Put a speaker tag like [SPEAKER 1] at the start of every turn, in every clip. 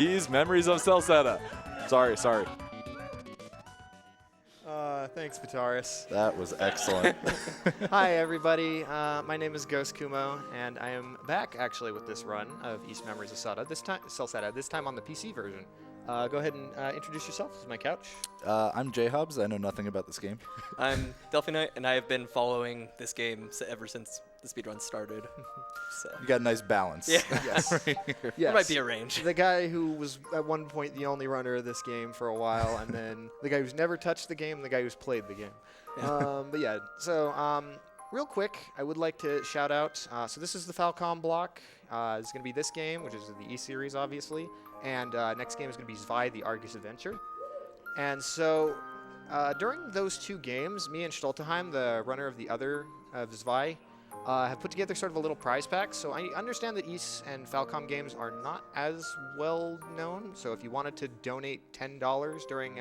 [SPEAKER 1] These memories of Celceta. Sorry.
[SPEAKER 2] Thanks, Vitaris.
[SPEAKER 1] That was excellent.
[SPEAKER 2] Hi, everybody. My name is GhostKumo, and I am back, actually, with this run of East Memories of Celceta, this time on the PC version. Go ahead and introduce yourself. This is my couch.
[SPEAKER 1] I'm J-Hubs. I know nothing about this game.
[SPEAKER 3] I'm Delphinite, and I have been following this game ever since the speedrun started. So.
[SPEAKER 1] You got a nice balance.
[SPEAKER 3] Yeah.
[SPEAKER 2] Yes.
[SPEAKER 1] Right here.
[SPEAKER 2] Yes.
[SPEAKER 3] There might be a range.
[SPEAKER 2] The guy who was at one point the only runner of this game for a while, and then the guy who's never touched the game, the guy who's played the game. But yeah, so real quick, I would like to shout out, so this is the Falcom block. It's going to be this game, which is the E-Series, obviously. And next game is going to be Zwei, the Argus Adventure. And so during those two games, me and Schtolteheim, the runner of the other of Zwei, have put together sort of a little prize pack. So I understand that East and Falcom games are not as well known. So if you wanted to donate $10 during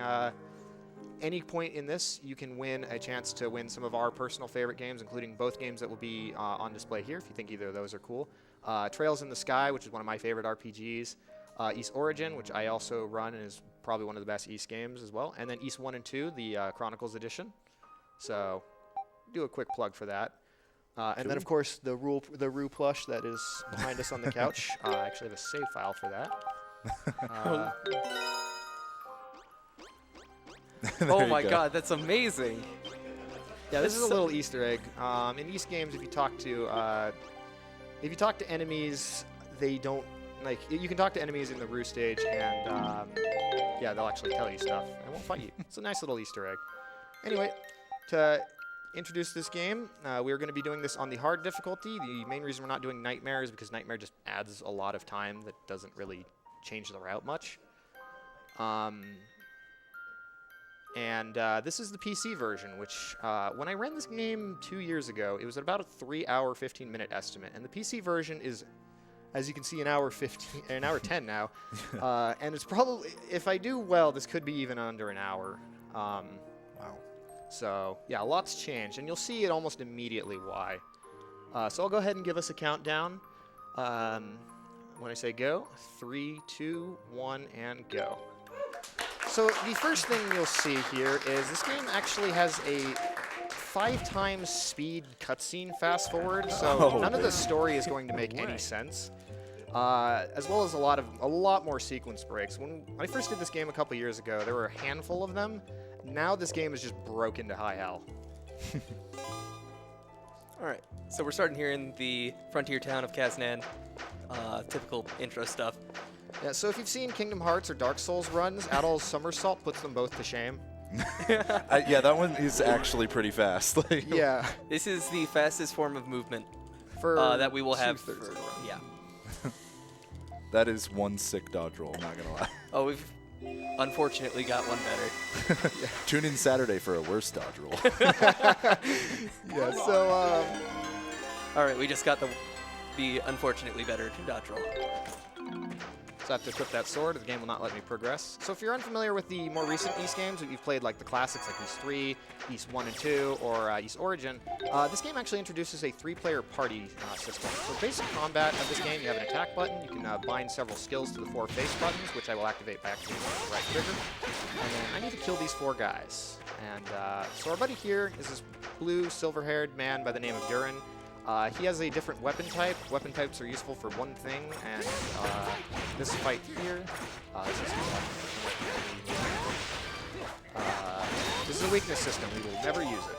[SPEAKER 2] any point in this, you can win a chance to win some of our personal favorite games, including both games that will be on display here, if you think either of those are cool. Trails in the Sky, which is one of my favorite RPGs. East Origin, which I also run and is probably one of the best East games as well. And then East 1 and 2, the Chronicles Edition. So do a quick plug for that. And then, of course, the Rue plush that is behind us on the couch. I actually have a save file for that.
[SPEAKER 3] Oh my god, that's amazing.
[SPEAKER 2] Yeah, this is a little Easter egg. In East games, if you talk to enemies, they don't you can talk to enemies in the Rue stage, and yeah, they'll actually tell you stuff. They won't fight you. It's a nice little Easter egg. Anyway, to introduce this game, we're going to be doing this on the hard difficulty. The main reason we're not doing Nightmare is because Nightmare just adds a lot of time that doesn't really change the route much. And this is the PC version, which when I ran this game 2 years ago, it was at about a 3-hour, 15-minute estimate. And the PC version is, as you can see, an hour 10 now. And it's probably, if I do well, this could be even under an hour. Wow. So, yeah, lots changed. And you'll see it almost immediately why. So I'll go ahead and give us a countdown. When I say go, 3, 2, 1, and go. So the first thing you'll see here is this game actually has a 5 times speed cutscene fast forward, so none of the story is going to make any sense. As well as a lot more sequence breaks. When I first did this game a couple years ago, there were a handful of them. Now this game is just broken to high hell.
[SPEAKER 3] Alright, so we're starting here in the frontier town of Kaznan. Typical intro stuff.
[SPEAKER 2] Yeah, so if you've seen Kingdom Hearts or Dark Souls runs, Adol's somersault puts them both to shame.
[SPEAKER 1] Yeah, that one is actually pretty fast.
[SPEAKER 2] Yeah.
[SPEAKER 3] This is the fastest form of movement
[SPEAKER 2] For
[SPEAKER 3] that we will have.
[SPEAKER 2] two-thirds of the run.
[SPEAKER 3] Yeah.
[SPEAKER 1] That is one sick dodge roll, not gonna lie.
[SPEAKER 3] Oh, we've unfortunately got one better.
[SPEAKER 1] Tune in Saturday for a worse dodge roll.
[SPEAKER 2] Yeah, so,
[SPEAKER 3] Alright, we just got the unfortunately better dodge roll.
[SPEAKER 2] So I have to equip that sword, or the game will not let me progress. So if you're unfamiliar with the more recent East games, if you've played like the classics like East 3, East 1 and 2, or East Origin, this game actually introduces a 3-player party system. So basic combat of this game, you have an attack button, you can bind several skills to the 4 face buttons, which I will activate back to the right trigger. And then I need to kill these 4 guys. And so our buddy here is this blue, silver-haired man by the name of Durin. He has a different weapon type. Weapon types are useful for one thing, and this fight here, this is a weakness system. We will never use it.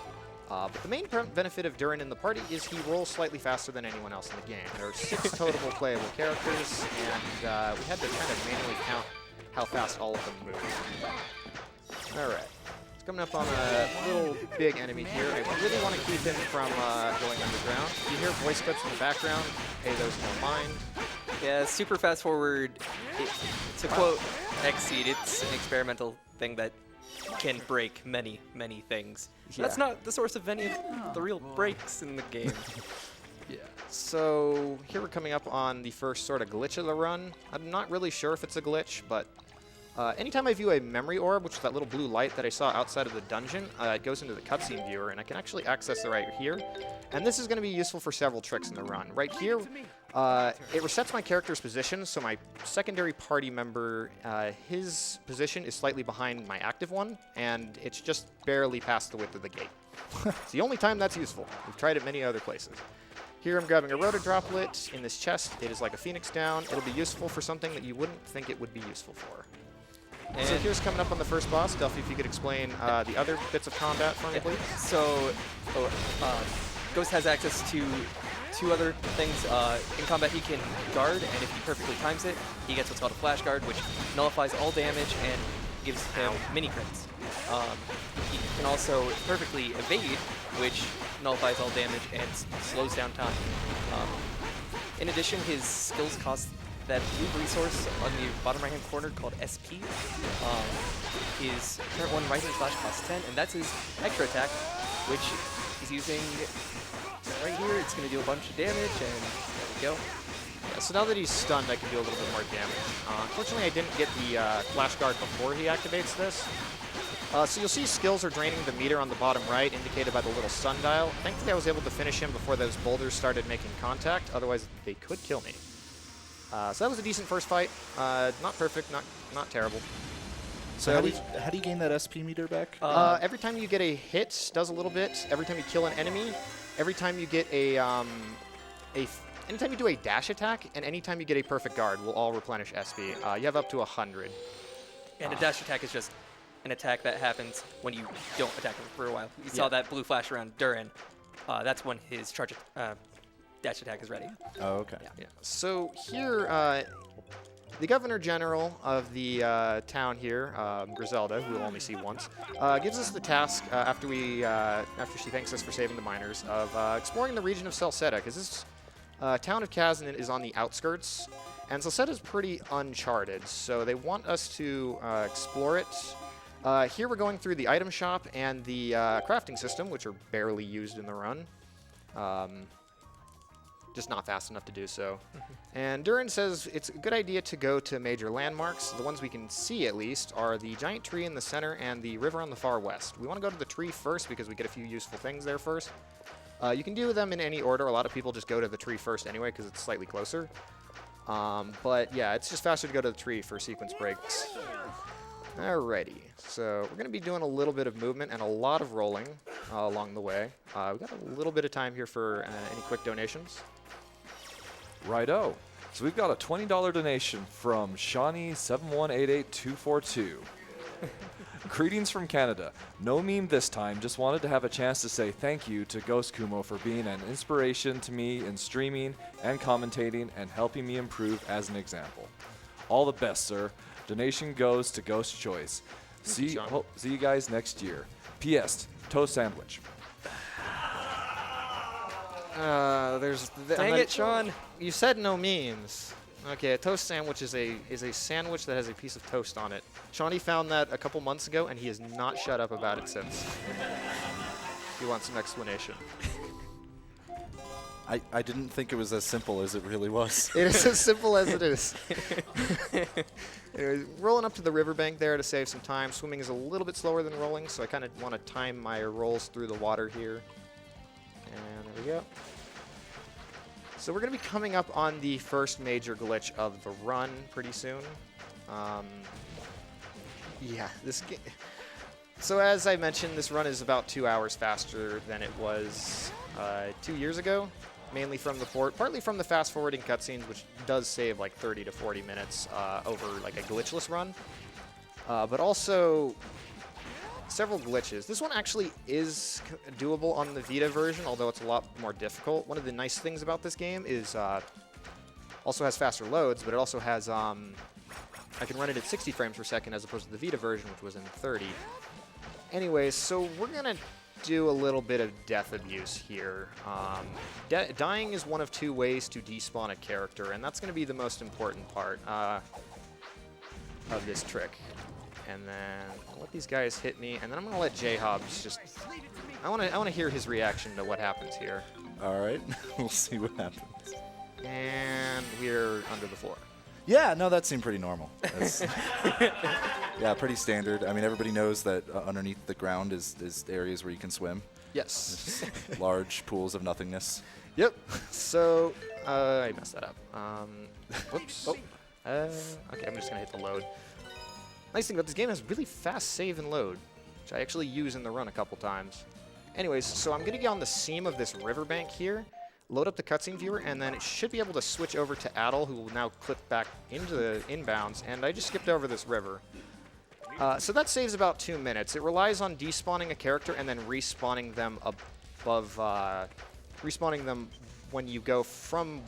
[SPEAKER 2] But the main benefit of Durin in the party is he rolls slightly faster than anyone else in the game. There are 6 total playable characters, and we had to kind of manually count how fast all of them move. All right. Coming up on a little big enemy here. I really want to keep him from going underground. You hear voice clips in the background. Pay those no mind.
[SPEAKER 3] Yeah, super fast forward. To quote Xseed, it's an experimental thing that can break many, many things.
[SPEAKER 2] Yeah.
[SPEAKER 3] That's not the source of any of the real breaks in the game.
[SPEAKER 2] Yeah. So here we're coming up on the first sort of glitch of the run. I'm not really sure if it's a glitch, but Anytime I view a memory orb, which is that little blue light that I saw outside of the dungeon, it goes into the cutscene viewer, and I can actually access it right here. And this is going to be useful for several tricks in the run. Right here, it resets my character's position, so my secondary party member, his position is slightly behind my active one, and it's just barely past the width of the gate. It's the only time that's useful. We've tried it many other places. Here I'm grabbing a rotor droplet in this chest. It is like a phoenix down. It'll be useful for something that you wouldn't think it would be useful for. And so here's coming up on the first boss. Delphi, if you could explain the other bits of combat for me, please.
[SPEAKER 3] So, Ghost has access to 2 other things. In combat, he can guard, and if he perfectly times it, he gets what's called a flash guard, which nullifies all damage and gives him mini crits. He can also perfectly evade, which nullifies all damage and slows down time. In addition, his skills cost that blue resource on the bottom right-hand corner called SP. His current one, Rising Slash, costs 10, and that's his extra attack, which he's using right here. It's going to do a bunch of damage, and there we go.
[SPEAKER 2] Yeah, so now that he's stunned, I can do a little bit more damage. Unfortunately, I didn't get the flash guard before he activates this. So you'll see skills are draining the meter on the bottom right, indicated by the little sundial. Thankfully, I was able to finish him before those boulders started making contact. Otherwise, they could kill me. So that was a decent first fight. Not perfect, not terrible.
[SPEAKER 1] So how do you gain that SP meter back?
[SPEAKER 2] Every time you get a hit, does a little bit. Every time you kill an enemy, every time you get anytime you do a dash attack, and anytime you get a perfect guard, will all replenish SP. You have up to 100.
[SPEAKER 3] And a dash attack is just an attack that happens when you don't attack him for a while. You saw that blue flash around Durin. That's when his charge dash attack is ready.
[SPEAKER 1] Oh, okay.
[SPEAKER 2] Yeah. So here, the Governor General of the town here, Griselda, who we'll only see once, gives us the task after she thanks us for saving the miners of exploring the region of Celceta, because this town of Kazan is on the outskirts, and Celceta is pretty uncharted, so they want us to explore it. Here we're going through the item shop and the crafting system, which are barely used in the run. Just not fast enough to do so. And Durin says it's a good idea to go to major landmarks. The ones we can see, at least, are the giant tree in the center and the river on the far west. We want to go to the tree first because we get a few useful things there first. You can do them in any order. A lot of people just go to the tree first anyway because it's slightly closer. But yeah, it's just faster to go to the tree for sequence breaks. Alrighty, so we're going to be doing a little bit of movement and a lot of rolling along the way. We've got a little bit of time here for any quick donations.
[SPEAKER 4] Righto. So we've got a $20 donation from Shawnee7188242. Greetings from Canada. No meme this time, just wanted to have a chance to say thank you to GhostKumo for being an inspiration to me in streaming and commentating and helping me improve as an example. All the best, sir. Donation goes to Ghost Choice. See you guys next year. P.S. Toast sandwich.
[SPEAKER 3] Dang it, Sean.
[SPEAKER 2] You said no memes. Okay, a toast sandwich is a sandwich that has a piece of toast on it. Shawnee found that a couple months ago, and he has not shut up about it since. He wants some explanation.
[SPEAKER 1] I didn't think it was as simple as it really was.
[SPEAKER 2] It is as simple as it is. Anyway, rolling up to the riverbank there to save some time. Swimming is a little bit slower than rolling, so I kind of want to time my rolls through the water here. And there we go. So we're going to be coming up on the first major glitch of the run pretty soon. Yeah, this game. So as I mentioned, this run is about 2 hours faster than it was 2 years ago, mainly from the port, partly from the fast forwarding cutscenes, which does save like 30 to 40 minutes over like a glitchless run, but also several glitches. This one actually is doable on the Vita version, although it's a lot more difficult. One of the nice things about this game is also has faster loads, but it also has I can run it at 60 frames per second as opposed to the Vita version, which was in 30. Anyways, so we're gonna do a little bit of death abuse here. Dying is one of 2 ways to despawn a character, and that's gonna be the most important part of this trick. And then I'll let these guys hit me, and then I'm gonna let J-Hobbs just. I wanna hear his reaction to what happens here.
[SPEAKER 1] All right, we'll see what happens.
[SPEAKER 2] And we're under the floor.
[SPEAKER 1] Yeah, no, that seemed pretty normal. Yeah, pretty standard. I mean, everybody knows that underneath the ground is areas where you can swim.
[SPEAKER 2] Yes.
[SPEAKER 1] Large pools of nothingness.
[SPEAKER 2] Yep. So I messed that up. Whoops. Oh. Okay, I'm just gonna hit the load. Nice thing about this game is really fast save and load, which I actually use in the run a couple times. Anyways, so I'm gonna get on the seam of this riverbank here, load up the cutscene viewer, and then it should be able to switch over to Adel, who will now clip back into the inbounds, and I just skipped over this river. So that saves about 2 minutes. It relies on despawning a character and then respawning them above, respawning them when you go from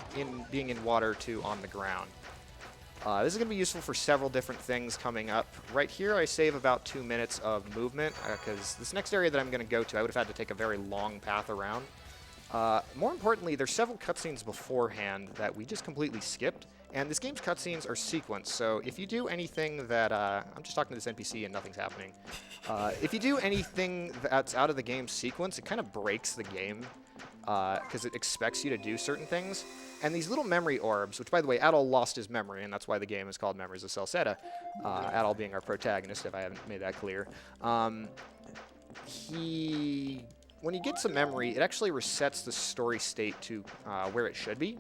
[SPEAKER 2] being in water to on the ground. This is going to be useful for several different things coming up. Right here, I save about 2 minutes of movement, because this next area that I'm going to go to, I would have had to take a very long path around. More importantly, there's several cutscenes beforehand that we just completely skipped, and this game's cutscenes are sequenced, so if you do anything that, I'm just talking to this NPC and nothing's happening. If you do anything that's out of the game's sequence, it kind of breaks the game, because it expects you to do certain things. And these little memory orbs, which by the way, Adel lost his memory, and that's why the game is called Memories of Celceta, Adel being our protagonist, if I haven't made that clear. When he gets a memory, it actually resets the story state to where it should be.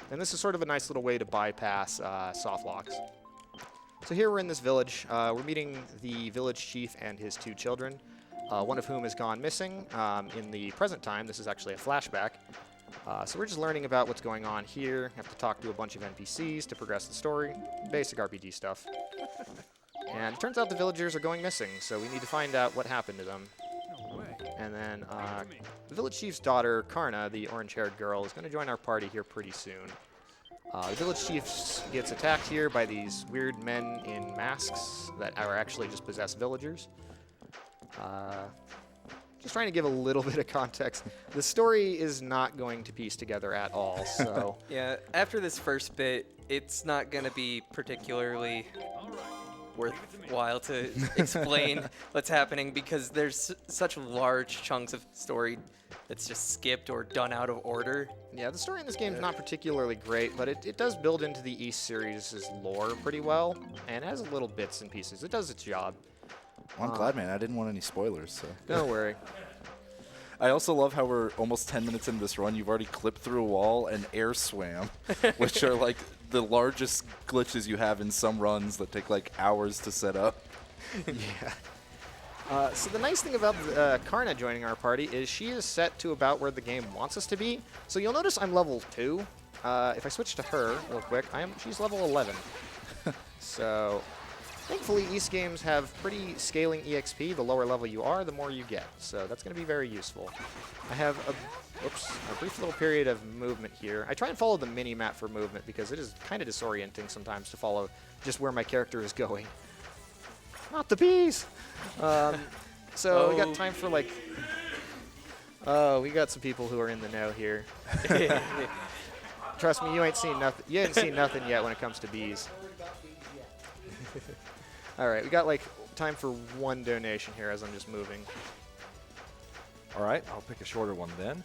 [SPEAKER 2] And this is sort of a nice little way to bypass soft locks. So here we're in this village. We're meeting the village chief and his 2 children, one of whom has gone missing. In the present time, this is actually a flashback. So we're just learning about what's going on here. Have to talk to a bunch of NPCs to progress the story. Basic RPG stuff. And it turns out the villagers are going missing, so we need to find out what happened to them. And then the village chief's daughter, Karna, the orange-haired girl, is going to join our party here pretty soon. The village chief gets attacked here by these weird men in masks that are actually just possessed villagers. Just trying to give a little bit of context. The story is not going to piece together at all, so...
[SPEAKER 3] Yeah, after this first bit, it's not going to be particularly worthwhile to explain what's happening, because there's such large chunks of story that's just skipped or done out of order.
[SPEAKER 2] Yeah, the story in this game is not particularly great, but it does build into the East series' lore pretty well, and has little bits and pieces. It does its job.
[SPEAKER 1] Well, I'm glad, man. I didn't want any spoilers. So.
[SPEAKER 2] Don't worry.
[SPEAKER 1] I also love how we're almost 10 minutes into this run. You've already clipped through a wall and air swam, which are like the largest glitches you have in some runs that take like hours to set up.
[SPEAKER 2] Yeah. So the nice thing about Karna joining our party is she is set to about where the game wants us to be. So you'll notice I'm level 2. If I switch to her real quick, she's level 11. So... Thankfully, East games have pretty scaling EXP. The lower level you are, the more you get. So that's going to be very useful. I have a brief little period of movement here. I try and follow the mini-map for movement because it is kind of disorienting sometimes to follow just where my character is going. Not the bees! So we got time for like... Oh, we got some people who are in the know here. Trust me, you ain't seen nothing. You haven't seen nothing yet when it comes to bees. All right, we got like time for 1 donation here as I'm just moving.
[SPEAKER 4] All right, I'll pick a shorter one then.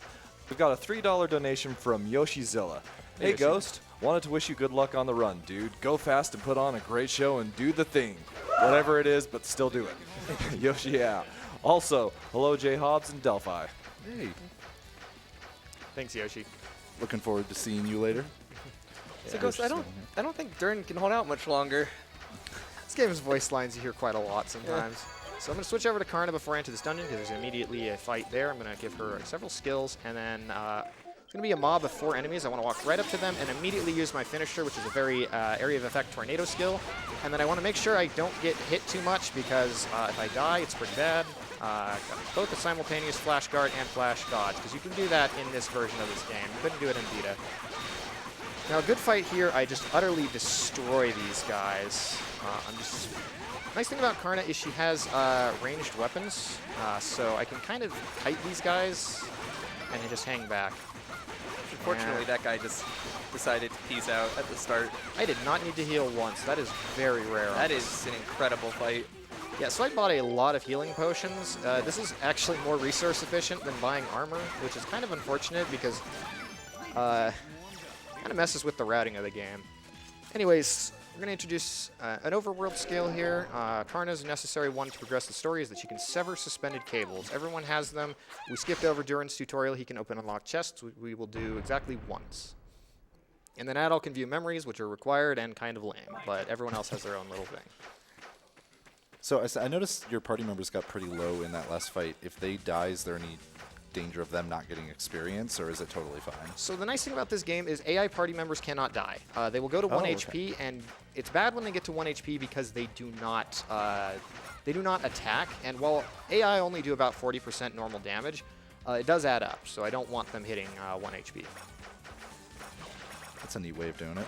[SPEAKER 4] We've got a $3 donation from Yoshizilla. Hey,
[SPEAKER 2] Yoshi.
[SPEAKER 4] Ghost. Wanted to wish you good luck on the run, dude. Go fast and put on a great show and do the thing. Whatever it is, but still do it. Yoshi, yeah. Also, hello, J. Hobbs and Delphi.
[SPEAKER 1] Hey.
[SPEAKER 2] Thanks, Yoshi.
[SPEAKER 1] Looking forward to seeing you later.
[SPEAKER 3] So Ghost, I don't think Dern can hold out much longer.
[SPEAKER 2] This game's voice lines you hear quite a lot sometimes. So I'm going to switch over to Karna before I enter this dungeon because there's immediately a fight there. I'm going to give her several skills, and then it's going to be a mob of 4 enemies. I want to walk right up to them and immediately use my finisher, which is a very area of effect tornado skill. And then I want to make sure I don't get hit too much because if I die, it's pretty bad. Got both the simultaneous flash guard and flash dodge because you can do that in this version of this game. You couldn't do it in beta. Now, a good fight here, I just utterly destroy these guys. Nice thing about Karna is she has ranged weapons, so I can kind of kite these guys and then just hang back.
[SPEAKER 3] Unfortunately, that guy just decided to peace out at the start.
[SPEAKER 2] I did not need to heal once. That is very rare.
[SPEAKER 3] That is an incredible fight.
[SPEAKER 2] Yeah, so I bought a lot of healing potions. This is actually more resource efficient than buying armor, which is kind of unfortunate because kind of messes with the routing of the game. Anyways, we're going to introduce an overworld skill here. Karna's necessary one to progress the story is that she can sever suspended cables. Everyone has them. We skipped over Durin's tutorial. He can open and lock chests. We will do exactly once. And then Adol can view memories, which are required and kind of lame, but everyone else has their own little thing.
[SPEAKER 1] So I noticed your party members got pretty low in that last fight. If they die, is there any danger of them not getting experience, or is it totally fine?
[SPEAKER 2] So the nice thing about this game is AI party members cannot die. They will go to 1 HP, and it's bad when they get to 1 HP because they do not attack. And while AI only do about 40% normal damage, it does add up. So I don't want them hitting 1 HP.
[SPEAKER 1] That's a neat way of doing it.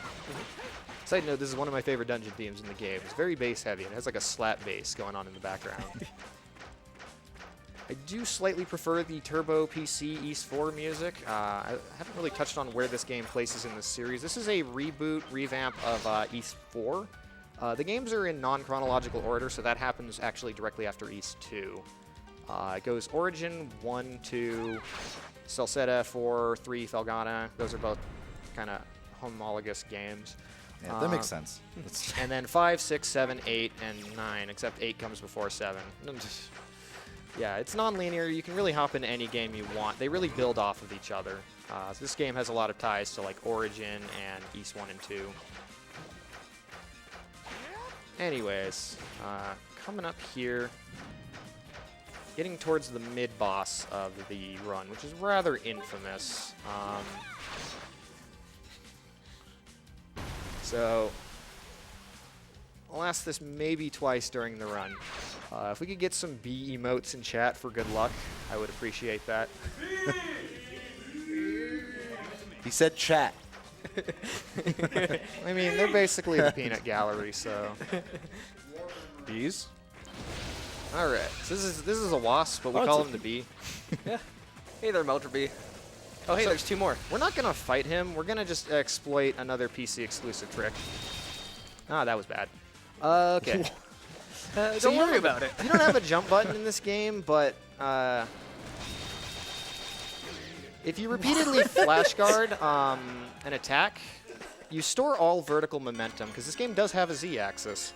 [SPEAKER 2] Side note: this is one of my favorite dungeon themes in the game. It's very bass heavy, and it has like a slap bass going on in the background. I do slightly prefer the Turbo PC East 4 music. I haven't really touched on where this game places in the series. This is a revamp of East 4. The games are in non-chronological order, so that happens actually directly after East 2. It goes Origin, 1, 2, Celceta, 4, 3, Felghana. Those are both kind of homologous games.
[SPEAKER 1] Yeah, that makes sense.
[SPEAKER 2] And then 5, 6, 7, 8, and 9, except 8 comes before 7. Yeah, it's non-linear. You can really hop into any game you want. They really build off of each other. So this game has a lot of ties to like Origin and East 1 and 2. Anyways, coming up here, getting towards the mid-boss of the run, which is rather infamous. So I'll ask this maybe twice during the run. If we could get some B emotes in chat for good luck, I would appreciate that.
[SPEAKER 1] He said chat.
[SPEAKER 2] I mean, they're basically the peanut gallery, so.
[SPEAKER 1] Bees?
[SPEAKER 2] All right, so this is a wasp, but we call him the bee.
[SPEAKER 3] Yeah. Hey there, Melter Bee. Oh, hey,
[SPEAKER 2] So-
[SPEAKER 3] there's 2 more.
[SPEAKER 2] We're not gonna fight him. We're gonna just exploit another PC exclusive trick. Ah, that was bad. Okay.
[SPEAKER 3] Don't
[SPEAKER 2] you
[SPEAKER 3] worry
[SPEAKER 2] have
[SPEAKER 3] about it.
[SPEAKER 2] You don't have a jump button in this game, but if you repeatedly flash guard an attack, you store all vertical momentum, because this game does have a Z-axis.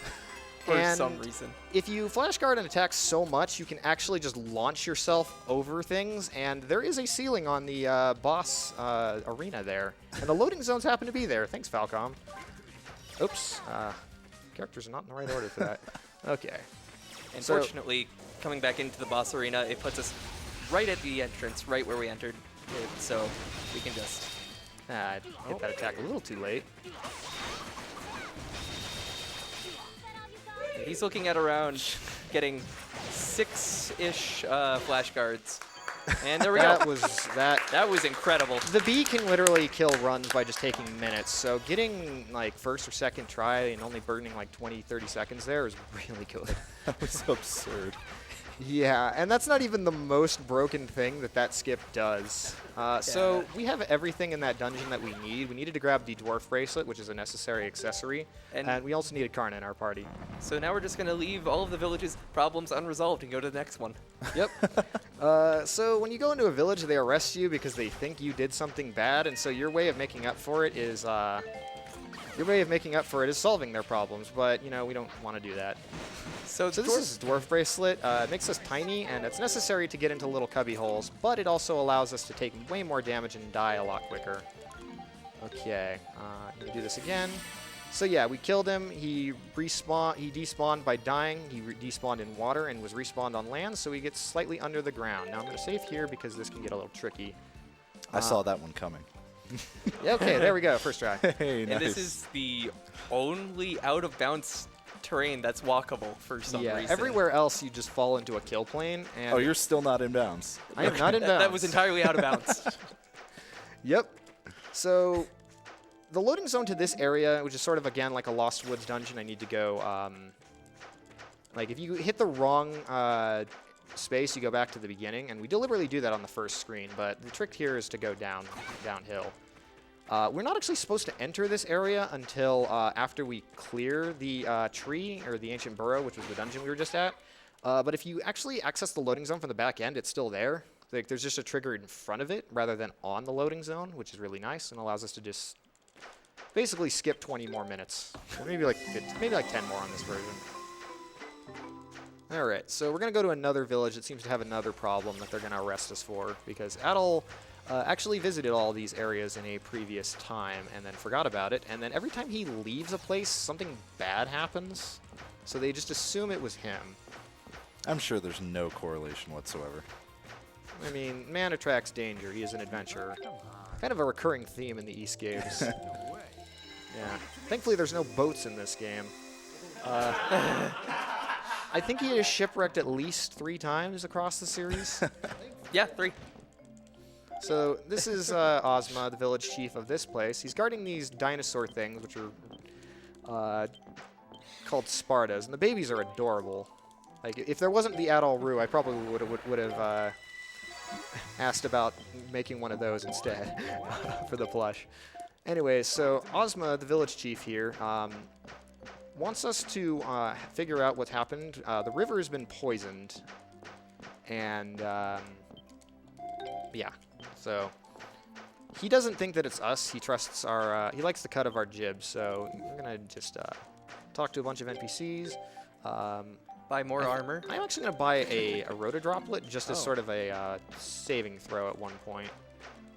[SPEAKER 3] For
[SPEAKER 2] And
[SPEAKER 3] some reason.
[SPEAKER 2] if you flash guard an attack so much, you can actually just launch yourself over things, and there is a ceiling on the boss arena there. And the loading zones happen to be there. Thanks, Falcom. Oops. Characters are not in the right order for that. Okay.
[SPEAKER 3] Unfortunately, coming back into the boss arena, it puts us right at the entrance, right where we entered. So we can just...
[SPEAKER 2] I hit that attack a little too late.
[SPEAKER 3] He's looking at around getting 6-ish flash guards. And there we go. That was incredible.
[SPEAKER 2] The bee can literally kill runs by just taking minutes, so getting like first or second try and only burning like 20, 30 seconds there is really good.
[SPEAKER 1] That was absurd.
[SPEAKER 2] Yeah, and that's not even the most broken thing that skip does. So we have everything in that dungeon that we need. We needed to grab the dwarf bracelet, which is a necessary accessory, and we also needed Karna in our party.
[SPEAKER 3] So now we're just going to leave all of the village's problems unresolved and go to the next one.
[SPEAKER 2] Yep. So when you go into a village, they arrest you because they think you did something bad, and so your way of making up for it is solving their problems. But you know, we don't want to do that. So this is dwarf bracelet. It makes us tiny, and it's necessary to get into little cubby holes, but it also allows us to take way more damage and die a lot quicker. Okay, I'm gonna do this again. So yeah, we killed him. He despawned by dying. He despawned in water and was respawned on land, so he gets slightly under the ground. Now I'm gonna save here because this can get a little tricky.
[SPEAKER 1] I saw that one coming.
[SPEAKER 2] Yeah, okay, there we go. First try.
[SPEAKER 1] Hey,
[SPEAKER 3] And
[SPEAKER 1] nice.
[SPEAKER 3] this is the only out-of-bounds terrain that's walkable for some
[SPEAKER 2] Yeah,
[SPEAKER 3] reason.
[SPEAKER 2] everywhere else you just fall into a kill plane. And
[SPEAKER 1] Oh, you're still not in bounds.
[SPEAKER 2] I am not in bounds.
[SPEAKER 3] That was entirely out of bounds.
[SPEAKER 2] Yep. So the loading zone to this area, which is sort of, again, like a Lost Woods dungeon, I need to go, like, if you hit the wrong space, you go back to the beginning, and we deliberately do that on the first screen, but the trick here is to go downhill. We're not actually supposed to enter this area until after we clear the tree, or the ancient burrow, which was the dungeon we were just at. But if you actually access the loading zone from the back end, it's still there. Like, there's just a trigger in front of it rather than on the loading zone, which is really nice and allows us to just basically skip 20 more minutes. Or maybe like 10 more on this version. All right, so we're going to go to another village that seems to have another problem that they're going to arrest us for, because Adol actually visited all these areas in a previous time and then forgot about it, and then every time he leaves a place, something bad happens, so they just assume it was him.
[SPEAKER 1] I'm sure there's no correlation whatsoever.
[SPEAKER 2] I mean, man attracts danger. He is an adventurer. Kind of a recurring theme in the East games. Yeah. Thankfully, there's no boats in this game. I think he is shipwrecked at least 3 times across the series.
[SPEAKER 3] Yeah, 3.
[SPEAKER 2] So this is Ozma, the village chief of this place. He's guarding these dinosaur things, which are called Spartas, and the babies are adorable. Like, if there wasn't the Adol Roo, I probably would have asked about making one of those instead for the plush. Anyway, so Ozma, the village chief here, wants us to figure out what's happened. The river has been poisoned, and yeah, so he doesn't think that it's us. He trusts our, he likes the cut of our jib, so we're gonna just talk to a bunch of NPCs.
[SPEAKER 3] Buy more armor.
[SPEAKER 2] I'm actually gonna buy a Rotodroplet just as sort of a saving throw at one point.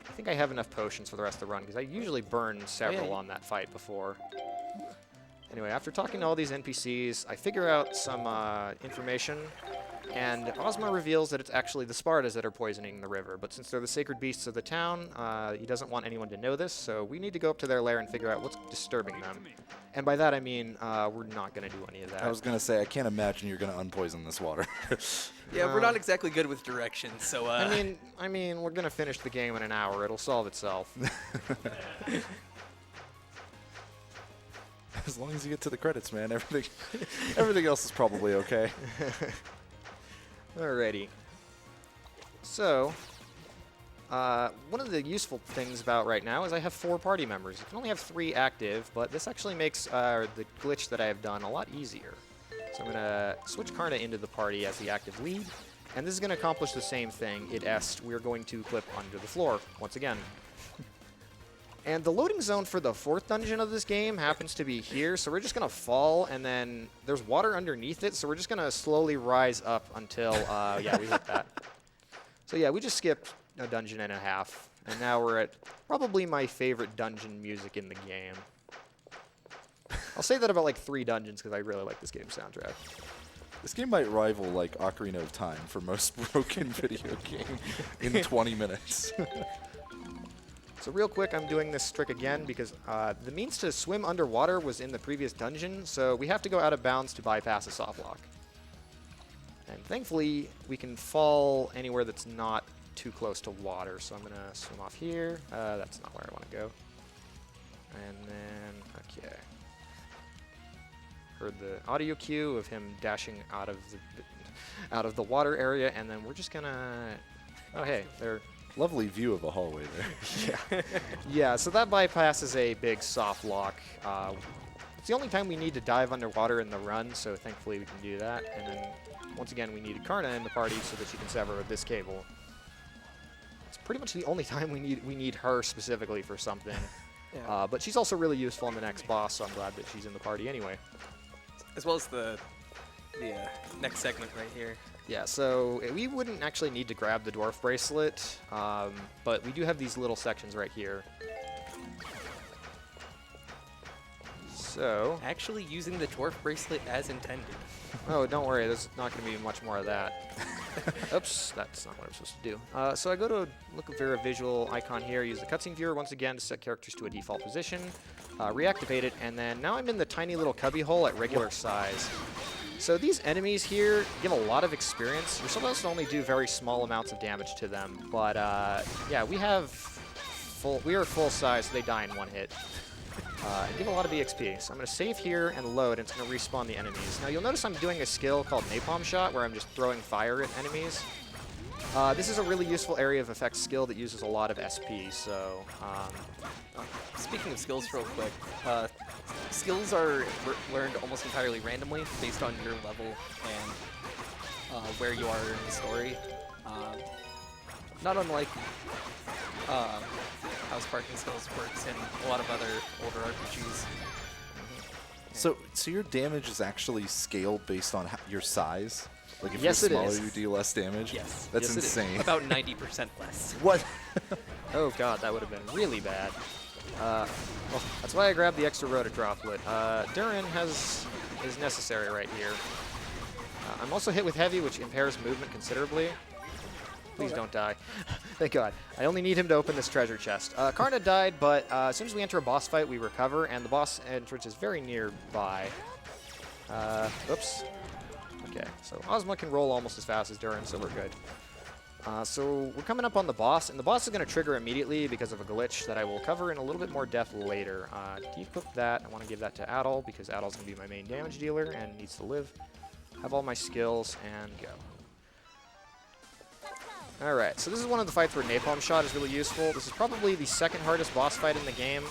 [SPEAKER 2] I think I have enough potions for the rest of the run, because I usually burn several on that fight before. Anyway, after talking to all these NPCs, I figure out some information, and Ozma reveals that it's actually the Spartas that are poisoning the river. But since they're the sacred beasts of the town, he doesn't want anyone to know this, so we need to go up to their lair and figure out what's disturbing them. And by that I mean we're not going to do any of that.
[SPEAKER 1] I was going to say, I can't imagine you're going to unpoison this water.
[SPEAKER 3] Yeah, we're not exactly good with directions, so
[SPEAKER 2] I mean, we're going to finish the game in an hour. It'll solve itself.
[SPEAKER 1] As long as you get to the credits, man, everything else is probably okay.
[SPEAKER 2] Alrighty. So, one of the useful things about right now is I have 4 party members. You can only have 3 active, but this actually makes the glitch that I have done a lot easier. So I'm going to switch Karna into the party as the active lead, and this is going to accomplish the same thing. We're going to clip under the floor once again. And the loading zone for the 4th dungeon of this game happens to be here, so we're just going to fall, and then there's water underneath it, so we're just going to slowly rise up until, yeah, we hit that. So yeah, we just skipped a dungeon and a half, and now we're at probably my favorite dungeon music in the game. I'll say that about like 3 dungeons, because I really like this game's soundtrack.
[SPEAKER 1] This game might rival like Ocarina of Time for most broken video game in 20 minutes.
[SPEAKER 2] So real quick, I'm doing this trick again because the means to swim underwater was in the previous dungeon, so we have to go out of bounds to bypass a soft lock. And thankfully, we can fall anywhere that's not too close to water, so I'm going to swim off here. That's not where I want to go. And then, okay. Heard the audio cue of him dashing out of the water area, and then we're just going to... Oh, hey, there...
[SPEAKER 1] Lovely view of a hallway there.
[SPEAKER 2] Yeah. Yeah, so that bypasses a big soft lock. It's the only time we need to dive underwater in the run, so thankfully we can do that. And then, once again, we needed Karna in the party so that she can sever this cable. It's pretty much the only time we need her specifically for something.
[SPEAKER 3] Yeah.
[SPEAKER 2] But she's also really useful in the next boss, so I'm glad that she's in the party anyway.
[SPEAKER 3] as well as the next segment right here.
[SPEAKER 2] Yeah, so we wouldn't actually need to grab the dwarf bracelet, but we do have these little sections right here. So...
[SPEAKER 3] Actually using the dwarf bracelet as intended.
[SPEAKER 2] Oh, don't worry, there's not going to be much more of that. Oops, that's not what I'm supposed to do. So I go to look for a visual icon here, use the cutscene viewer once again to set characters to a default position, reactivate it, and then now I'm in the tiny little cubby hole at regular size. So these enemies here give a lot of experience. You're supposed to only do very small amounts of damage to them, but yeah, we are full size, so they die in one hit. And give a lot of EXP. So I'm going to save here and load, and it's going to respawn the enemies. Now you'll notice I'm doing a skill called Napalm Shot, where I'm just throwing fire at enemies. This is a really useful area of effect skill that uses a lot of SP, so...
[SPEAKER 3] Speaking of skills real quick, skills are learned almost entirely randomly based on your level and where you are in the story. not unlike how Sparking Skills works in a lot of other older RPGs.
[SPEAKER 1] So your damage is actually scaled based on your size? Like if
[SPEAKER 2] Yes,
[SPEAKER 1] you're
[SPEAKER 2] it
[SPEAKER 1] smaller,
[SPEAKER 2] is.
[SPEAKER 1] you deal less damage?
[SPEAKER 3] Yes.
[SPEAKER 1] That's
[SPEAKER 3] Yes, it is.
[SPEAKER 1] insane.
[SPEAKER 3] About 90% less.
[SPEAKER 1] What?
[SPEAKER 2] Oh god, that would have been really bad. Well, that's why I grabbed the extra Rota Droplet. Durin is necessary right here. I'm also hit with Heavy, which impairs movement considerably. Please don't die. Thank God. I only need him to open this treasure chest. Karna died, but as soon as we enter a boss fight, we recover, and the boss entrance is very nearby. Oops. Okay, so Ozma can roll almost as fast as Durin, so we're good. So we're coming up on the boss, and the boss is going to trigger immediately because of a glitch that I will cover in a little bit more depth later. Deequip that. I want to give that to Adol because Adol's going to be my main damage dealer and needs to live. Have all my skills, and go. Alright, so this is one of the fights where Napalm Shot is really useful. This is probably the second hardest boss fight in the game.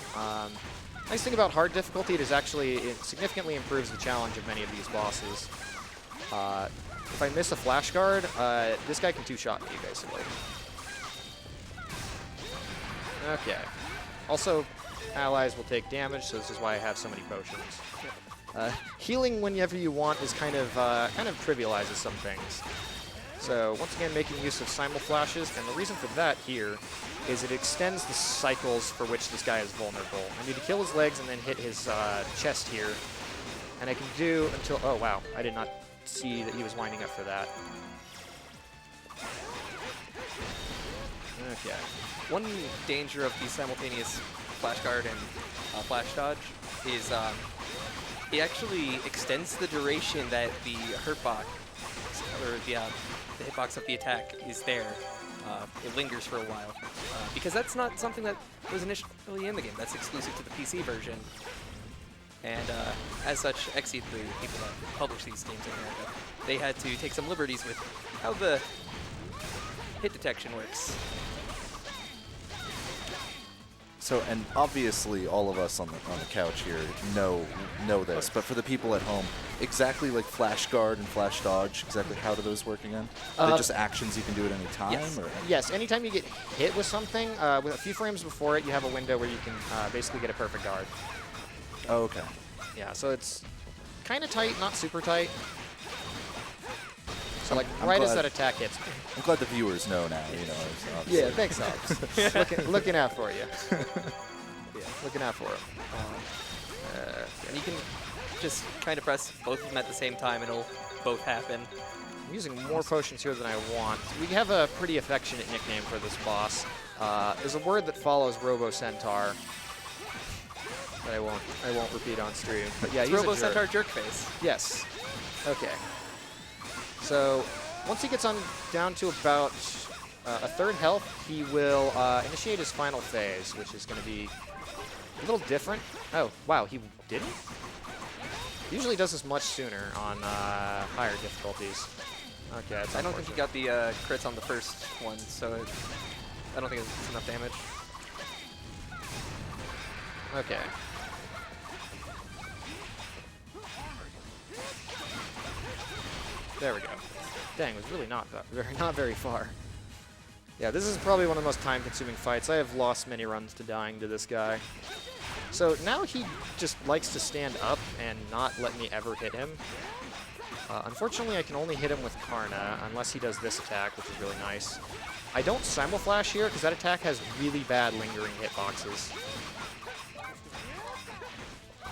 [SPEAKER 2] Nice thing about hard difficulty, it significantly improves the challenge of many of these bosses. If I miss a flash guard, this guy can two-shot me, basically. Okay. Also, allies will take damage, so this is why I have so many potions. Healing whenever you want is kind of trivializes some things. So once again, making use of simul flashes, and the reason for that here is it extends the cycles for which this guy is vulnerable. I need to kill his legs and then hit his chest here, and I can do until. Oh wow, I did not see that he was winding up for that. Okay.
[SPEAKER 3] One danger of the simultaneous flash guard and flash dodge is it actually extends the duration that the hurtbox, or the hitbox of the attack is there. It lingers for a while. Because that's not something that was initially in the game. That's exclusive to the PC version. And as such, Xe, the people that publish these games in America, they had to take some liberties with how the hit detection works.
[SPEAKER 1] So, and obviously all of us on the couch here know this, but for the people at home, exactly like flash guard and flash dodge, exactly how do those work again? Are they just actions you can do at any time?
[SPEAKER 3] Yes.
[SPEAKER 1] Or?
[SPEAKER 2] Yes, anytime you get hit with something, with a few frames before it, you have a window where you can basically get a perfect guard.
[SPEAKER 1] Oh, okay.
[SPEAKER 2] Yeah, so it's kind of tight, not super tight. So like
[SPEAKER 1] I'm
[SPEAKER 2] right as
[SPEAKER 1] glad-
[SPEAKER 2] that attack hits.
[SPEAKER 1] I'm glad the viewers know now, you know. it's obviously-
[SPEAKER 2] Yeah, thanks, Hobbs. looking out for you. Yeah, looking out for him.
[SPEAKER 3] And you can just kind of press both of them at the same time and it'll both happen.
[SPEAKER 2] I'm using more potions here than I want. We have a pretty affectionate nickname for this boss. There's a word that follows Robo Centaur that I won't repeat on stream. But yeah,
[SPEAKER 3] It's
[SPEAKER 2] he's
[SPEAKER 3] Robo
[SPEAKER 2] a jerk.
[SPEAKER 3] Centaur Jerkface.
[SPEAKER 2] Yes. Okay. So once he gets on down to about a third health, he will initiate his final phase, which is going to be a little different. Oh, wow, he didn't? He usually does this much sooner on higher difficulties. Okay, that's
[SPEAKER 3] I don't think he got the crits on the first one, so I don't think it's enough damage.
[SPEAKER 2] Okay. There we go. Dang, it was really not very far. Yeah, this is probably one of the most time-consuming fights. I have lost many runs to dying to this guy. So now he just likes to stand up and not let me ever hit him. Unfortunately, I can only hit him with Karna unless he does this attack, which is really nice. I don't simulflash here because that attack has really bad lingering hitboxes.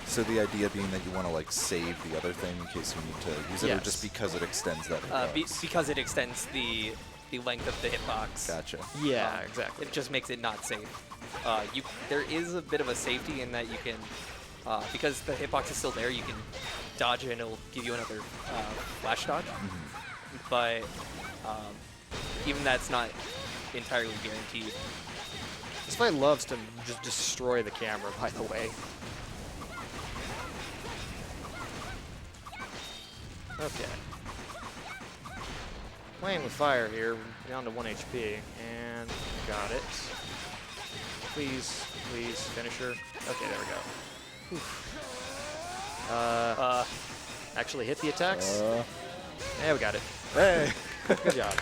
[SPEAKER 1] So the idea being that you want to like save the other thing in case you need to use it, or
[SPEAKER 2] Yes.
[SPEAKER 1] just because it extends that hitbox?
[SPEAKER 3] Because it extends the length of the hitbox.
[SPEAKER 1] Gotcha.
[SPEAKER 2] Yeah, exactly.
[SPEAKER 3] It just makes it not safe. There is a bit of a safety in that you can, because the hitbox is still there, you can dodge it and it'll give you another flash dodge. But even that's not entirely guaranteed.
[SPEAKER 2] This fight loves to just destroy the camera, by the way. Okay. Playing with fire here, down to 1 HP, and got it. Please, please, finisher. Okay, there we go. Actually hit the attacks. Yeah, we got it.
[SPEAKER 1] Hey!
[SPEAKER 2] Good job.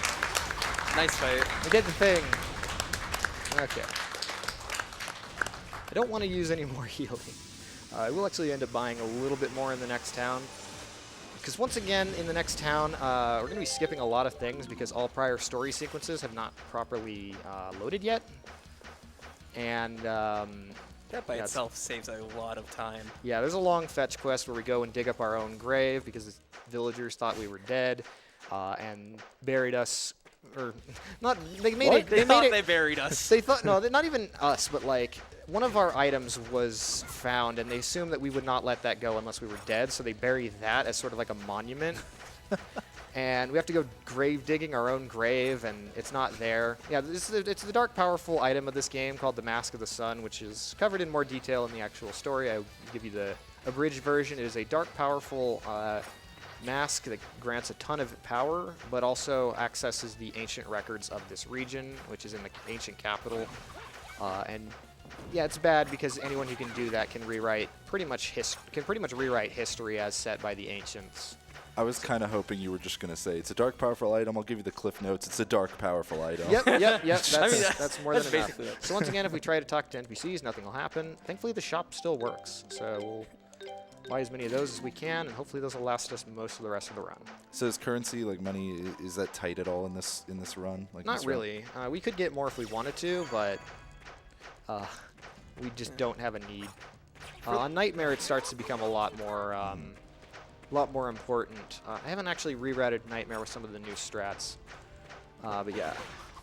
[SPEAKER 3] Nice fight.
[SPEAKER 2] We did the thing. Okay. I don't want to use any more healing. I will actually end up buying a little bit more in the next town. Because once again, in the next town, we're going to be skipping a lot of things because all prior story sequences have not properly loaded yet. And
[SPEAKER 3] That by itself saves a lot of time.
[SPEAKER 2] yeah, there's a long fetch quest where we go and dig up our own grave because the villagers thought we were dead and buried us. Or not, they made it. They made it.
[SPEAKER 3] They buried us.
[SPEAKER 2] They thought, no, not even us, but like one of our items was found, and they assumed that we would not let that go unless we were dead, so they bury that as sort of like a monument. And we have to go grave digging our own grave, and it's not there. Yeah, it's the dark, powerful item of this game called the Mask of the Sun, which is covered in more detail in the actual story. I will give you the abridged version. It is a dark, powerful mask that grants a ton of power, but also accesses the ancient records of this region, which is in the ancient capital. And yeah, it's bad because anyone who can do that can pretty much rewrite history as set by the ancients.
[SPEAKER 1] I was kind of hoping you were just going to say, it's a dark, powerful item. I'll give you the cliff notes. It's a dark, powerful item.
[SPEAKER 2] Yep. That's,
[SPEAKER 3] I mean,
[SPEAKER 2] that's more
[SPEAKER 3] that's
[SPEAKER 2] than enough.
[SPEAKER 3] basically it.
[SPEAKER 2] So once again, if we try to talk to NPCs, nothing will happen. Thankfully, the shop still works, so we'll buy as many of those as we can, and hopefully those will last us most of the rest of the run.
[SPEAKER 1] So is currency, like money, is that tight at all in this run? Like
[SPEAKER 2] Not
[SPEAKER 1] this run?
[SPEAKER 2] really. We could get more if we wanted to, but we just don't have a need. On Nightmare, it starts to become a lot more important. I haven't actually rerouted Nightmare with some of the new strats, but yeah.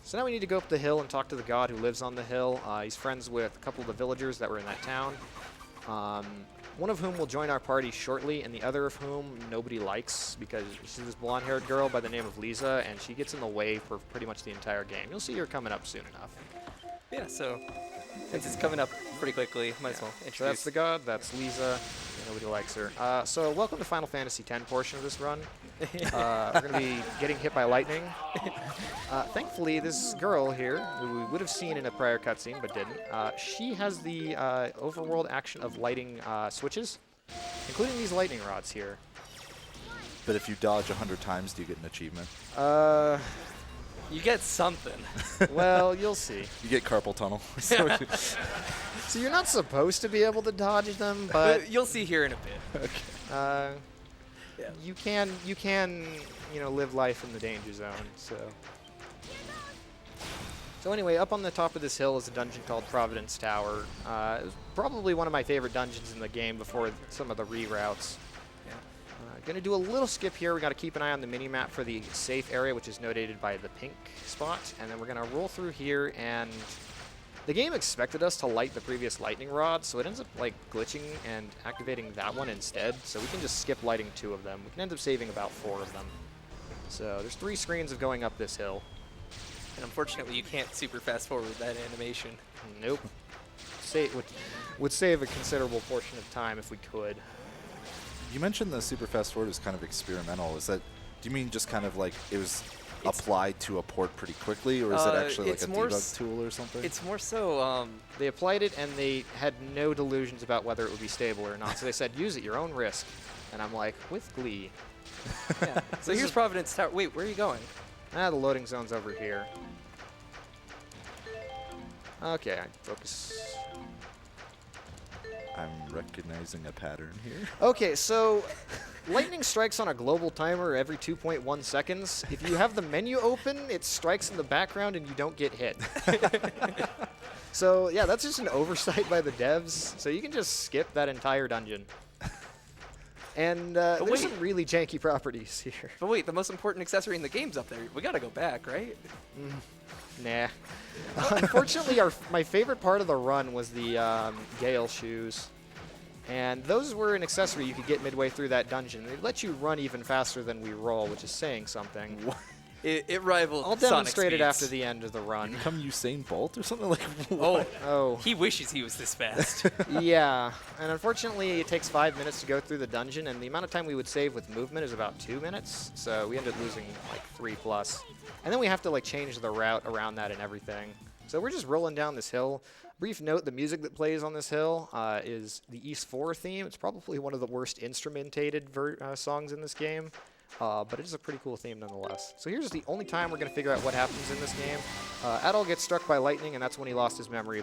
[SPEAKER 2] So now we need to go up the hill and talk to the god who lives on the hill. He's friends with a couple of the villagers that were in that town. One of whom will join our party shortly, and the other of whom nobody likes because she's this blonde-haired girl by the name of Lisa, and she gets in the way for pretty much the entire game. You'll see her coming up soon enough.
[SPEAKER 3] Yeah, so since it's coming up pretty quickly, might as well introduce.
[SPEAKER 2] So that's the god, that's Lisa, nobody likes her. So welcome to Final Fantasy X portion of this run. We're going to be getting hit by lightning. Thankfully, this girl here, who we would have seen in a prior cutscene but didn't, she has the overworld action of lighting switches, including these lightning rods here.
[SPEAKER 1] But if you dodge 100 times, do you get an achievement?
[SPEAKER 3] You get something.
[SPEAKER 2] Well, you'll see.
[SPEAKER 1] You get carpal tunnel.
[SPEAKER 2] So you're not supposed to be able to dodge them, but
[SPEAKER 3] You'll see here in a bit.
[SPEAKER 1] Okay.
[SPEAKER 3] Yeah.
[SPEAKER 2] you can live life in the danger zone. So anyway, up on the top of this hill is a dungeon called Providence Tower. It was probably one of my favorite dungeons in the game before some of the reroutes. Gonna do a little skip here. We got to keep an eye on the mini map for the safe area, which is notated by the pink spot, and then we're gonna roll through here. And the game expected us to light the previous lightning rod, so it ends up like glitching and activating that one instead. So we can just skip lighting 2 of them. We can end up saving about 4 of them. So there's 3 screens of going up this hill.
[SPEAKER 3] And unfortunately, you can't super fast forward that animation.
[SPEAKER 2] Nope. Would save a considerable portion of time if we could.
[SPEAKER 1] You mentioned the super fast forward is kind of experimental. Do you mean just kind of like it was applied to a port pretty quickly, or is it actually like a debug tool or something?
[SPEAKER 3] It's more so,
[SPEAKER 2] They applied it, and they had no delusions about whether it would be stable or not. So they said, use at your own risk. And I'm like, with glee.
[SPEAKER 3] yeah. So here's Providence Tower. Wait, where are you going?
[SPEAKER 2] The loading zone's over here. Okay, focus.
[SPEAKER 1] I'm recognizing a pattern here.
[SPEAKER 2] Okay, so lightning strikes on a global timer every 2.1 seconds. If you have the menu open, it strikes in the background and you don't get hit. So yeah, that's just an oversight by the devs. So you can just skip that entire dungeon. And there's some really janky properties here.
[SPEAKER 3] But wait, the most important accessory in the game's up there. We gotta go back, right?
[SPEAKER 2] Nah. Unfortunately, my favorite part of the run was the Gale shoes. And those were an accessory you could get midway through that dungeon. They let you run even faster than we roll, which is saying something.
[SPEAKER 3] It rivaled
[SPEAKER 2] I'll
[SPEAKER 3] Sonic
[SPEAKER 2] demonstrate it
[SPEAKER 3] speeds.
[SPEAKER 2] after the end of the run.
[SPEAKER 1] Become Usain Bolt or something like?
[SPEAKER 3] Oh,
[SPEAKER 2] Oh,
[SPEAKER 3] he wishes he was this fast.
[SPEAKER 2] yeah. And unfortunately, it takes 5 minutes to go through the dungeon, and the amount of time we would save with movement is about 2 minutes. So we ended up losing like 3+. And then we have to like change the route around that and everything. So we're just rolling down this hill. Brief note, the music that plays on this hill is the East 4 theme. It's probably one of the worst instrumentated songs in this game. but it is a pretty cool theme nonetheless. So here's the only time we're going to figure out what happens in this game. Adol gets struck by lightning, and that's when he lost his memory,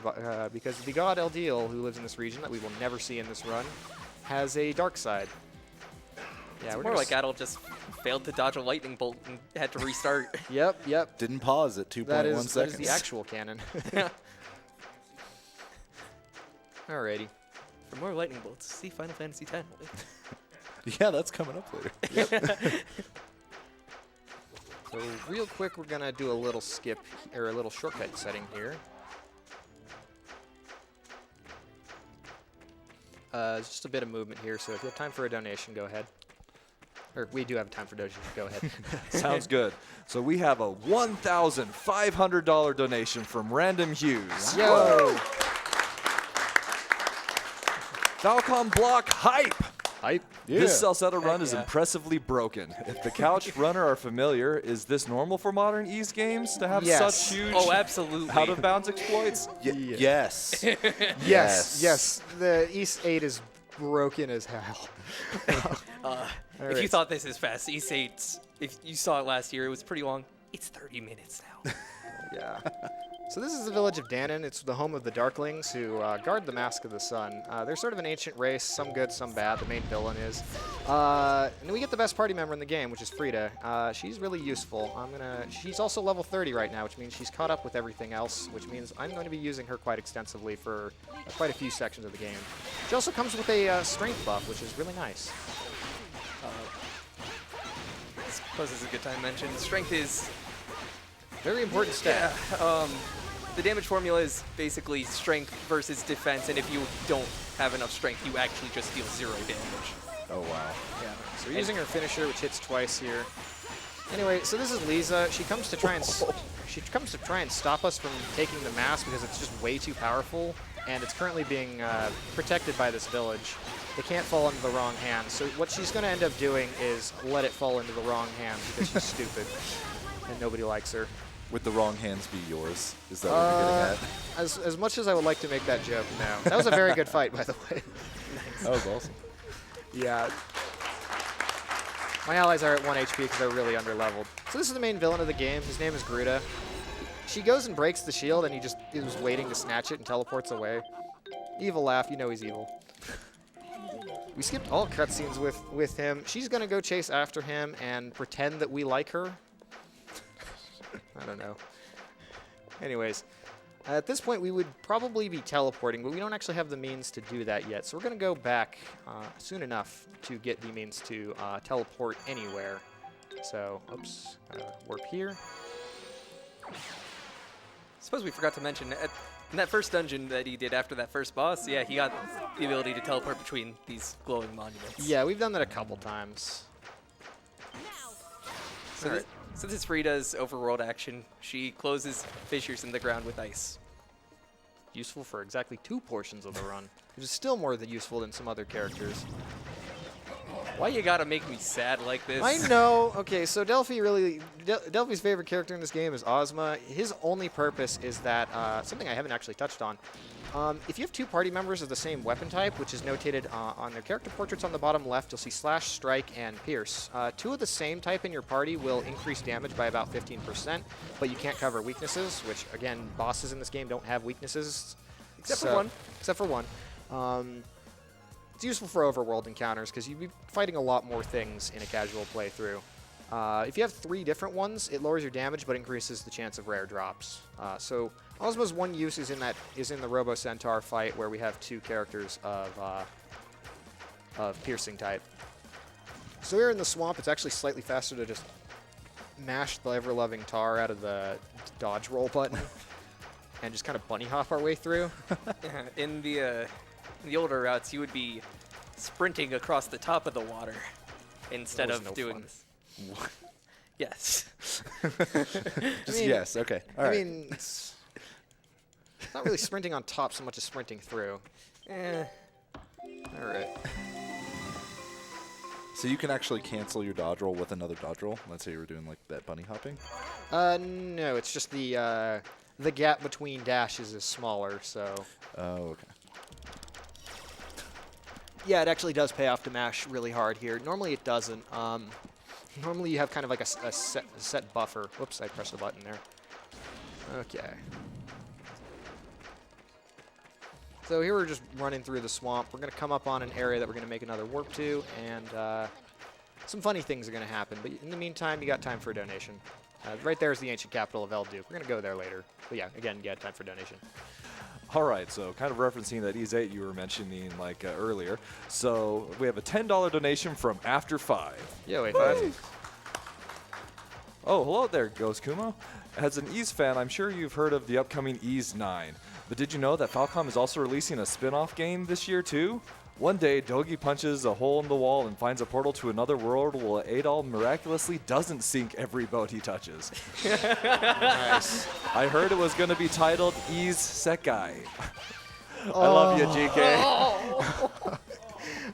[SPEAKER 2] because the god Eldiel, who lives in this region that we will never see in this run, has a dark side. Yeah,
[SPEAKER 3] It's
[SPEAKER 2] we're
[SPEAKER 3] more
[SPEAKER 2] gonna
[SPEAKER 3] like Adol just failed to dodge a lightning bolt and had to restart.
[SPEAKER 2] Yep.
[SPEAKER 1] Didn't pause at 2.1
[SPEAKER 2] That
[SPEAKER 1] seconds.
[SPEAKER 2] is the actual canon. Alrighty.
[SPEAKER 3] For more lightning bolts, see Final Fantasy X.
[SPEAKER 1] Yeah, that's coming up later.
[SPEAKER 2] So real quick, we're gonna do a little skip or a little shortcut setting here. Just a bit of movement here. So if you have time for a donation, go ahead. Or we do have time for donations. Go ahead.
[SPEAKER 4] Sounds good. So we have a $1,500 donation from Random Hughes.
[SPEAKER 2] Yo!
[SPEAKER 4] Falcon Block Hype!
[SPEAKER 2] Hype.
[SPEAKER 4] This Celceta run is
[SPEAKER 3] yeah.
[SPEAKER 4] impressively broken. If the couch runner are familiar, is this normal for modern Ys games to have
[SPEAKER 2] Yes.
[SPEAKER 4] such huge
[SPEAKER 3] Oh, absolutely.
[SPEAKER 4] out-of-bounds exploits?
[SPEAKER 1] Yes.
[SPEAKER 2] Yes. The East 8 is broken as hell.
[SPEAKER 3] If you thought this is fast, East 8, if you saw it last year, it was pretty long. It's 30 minutes now.
[SPEAKER 2] Yeah. So this is the village of Danon. It's the home of the Darklings, who guard the Mask of the Sun. They're sort of an ancient race, some good, some bad. The main villain is. And we get the best party member in the game, which is Frida. She's really useful. She's also level 30 right now, which means she's caught up with everything else, which means I'm going to be using her quite extensively for quite a few sections of the game. She also comes with a strength buff, which is really nice.
[SPEAKER 3] I suppose this is a good time to mention. Strength is
[SPEAKER 2] Very important stat.
[SPEAKER 3] the damage formula is basically strength versus defense, and if you don't have enough strength, you actually just deal 0 damage.
[SPEAKER 1] Oh, wow.
[SPEAKER 2] Yeah. So we're using her finisher, which hits twice here. Anyway, so this is Lisa. She comes to try and stop us from taking the mask because it's just way too powerful, and it's currently being protected by this village. They can't fall into the wrong hands. So what she's going to end up doing is let it fall into the wrong hands because she's stupid, and nobody likes her.
[SPEAKER 1] Would the wrong hands be yours? Is that what you're getting at?
[SPEAKER 2] As much as I would like to make that joke, no. That was a very good fight, by the way.
[SPEAKER 1] That was awesome.
[SPEAKER 2] Yeah. My allies are at 1 HP because they're really underleveled. So this is the main villain of the game. His name is Gruta. She goes and breaks the shield, and he was waiting to snatch it and teleports away. Evil laugh. You know he's evil. We skipped all cutscenes with him. She's going to go chase after him and pretend that we like her. I don't know. Anyways, at this point, we would probably be teleporting, but we don't actually have the means to do that yet. So we're going to go back soon enough to get the means to teleport anywhere. So, oops, warp here.
[SPEAKER 3] Suppose we forgot to mention, in that first dungeon that he did after that first boss, yeah, he got the ability to teleport between these glowing monuments.
[SPEAKER 2] Yeah, we've done that a couple times.
[SPEAKER 3] So this is Frida's overworld action. She closes fissures in the ground with ice.
[SPEAKER 2] Useful for exactly 2 portions of the run, which is still more than useful than some other characters.
[SPEAKER 3] Why you gotta make me sad like this?
[SPEAKER 2] I know. Okay, so Delphi's favorite character in this game is Ozma. His only purpose is that, something I haven't actually touched on. If you have 2 party members of the same weapon type, which is notated on their character portraits on the bottom left, you'll see Slash, Strike, and Pierce. 2 of the same type in your party will increase damage by about 15%, but you can't cover weaknesses, which, again, bosses in this game don't have weaknesses.
[SPEAKER 3] Except for one.
[SPEAKER 2] Except for one. It's useful for overworld encounters because you'd be fighting a lot more things in a casual playthrough. If you have 3 different ones, it lowers your damage but increases the chance of rare drops. So Ozma's one use is in the Robo Centaur fight where we have 2 characters of piercing type. So here in the swamp, it's actually slightly faster to just mash the ever-loving tar out of the dodge roll button and just kind of bunny hop our way through.
[SPEAKER 3] In the older routes, you would be sprinting across the top of the water instead
[SPEAKER 2] was
[SPEAKER 3] of
[SPEAKER 2] no
[SPEAKER 3] doing
[SPEAKER 2] fun.
[SPEAKER 3] this. Yes.
[SPEAKER 1] Just yes, okay. All right.
[SPEAKER 2] I mean, it's not really sprinting on top so much as sprinting through. All right.
[SPEAKER 1] So you can actually cancel your dodge roll with another dodge roll? Let's say you were doing like that bunny hopping?
[SPEAKER 2] No, it's just the gap between dashes is smaller, so.
[SPEAKER 1] Oh, okay.
[SPEAKER 2] Yeah, it actually does pay off to mash really hard here. Normally it doesn't. Normally you have kind of like a set buffer. Whoops, I pressed the button there. Okay. So here we're just running through the swamp. We're going to come up on an area that we're going to make another warp to, and some funny things are going to happen. But in the meantime, you got time for a donation. Right there is the ancient capital of Elduke. We're going to go there later. But yeah, again, you got time for donation.
[SPEAKER 4] All right, so kind of referencing that Ease 8 you were mentioning like earlier. So we have a $10 donation from After 5.
[SPEAKER 2] Yo, A5.
[SPEAKER 4] Oh, hello there, GhostKumo. As an Ease fan, I'm sure you've heard of the upcoming Ease 9. But did you know that Falcom is also releasing a spin-off game this year too? One day, Dogi punches a hole in the wall and finds a portal to another world while Adol miraculously doesn't sink every boat he touches.
[SPEAKER 2] Nice.
[SPEAKER 4] I heard it was going to be titled Ease Sekai. I love you, GK.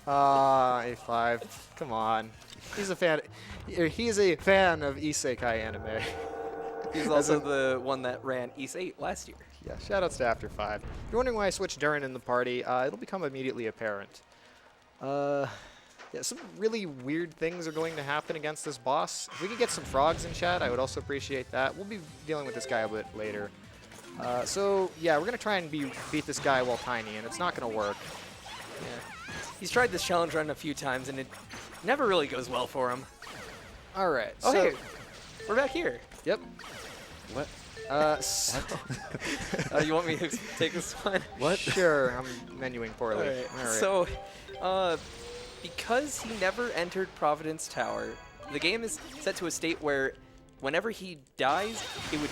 [SPEAKER 2] A5. Come on. He's a fan. He's a fan of isekai anime.
[SPEAKER 3] He's also the one that ran East 8 last year.
[SPEAKER 2] Yeah, shoutouts to After 5. If you're wondering why I switched Durin in the party, it'll become immediately apparent. Yeah, some really weird things are going to happen against this boss. If we could get some frogs in chat, I would also appreciate that. We'll be dealing with this guy a bit later. So, yeah, we're going to try and beat this guy while tiny, and it's not going to work.
[SPEAKER 3] Yeah. He's tried this challenge run a few times, and it never really goes well for him.
[SPEAKER 2] All right.
[SPEAKER 3] Oh,
[SPEAKER 2] so,
[SPEAKER 3] hey, we're back here.
[SPEAKER 2] Yep.
[SPEAKER 1] What?
[SPEAKER 2] So
[SPEAKER 3] You want me to take this one?
[SPEAKER 2] what? Sure, I'm menuing poorly.
[SPEAKER 3] All right.
[SPEAKER 2] All right.
[SPEAKER 3] So, because he never entered Providence Tower, the game is set to a state where whenever he dies, it would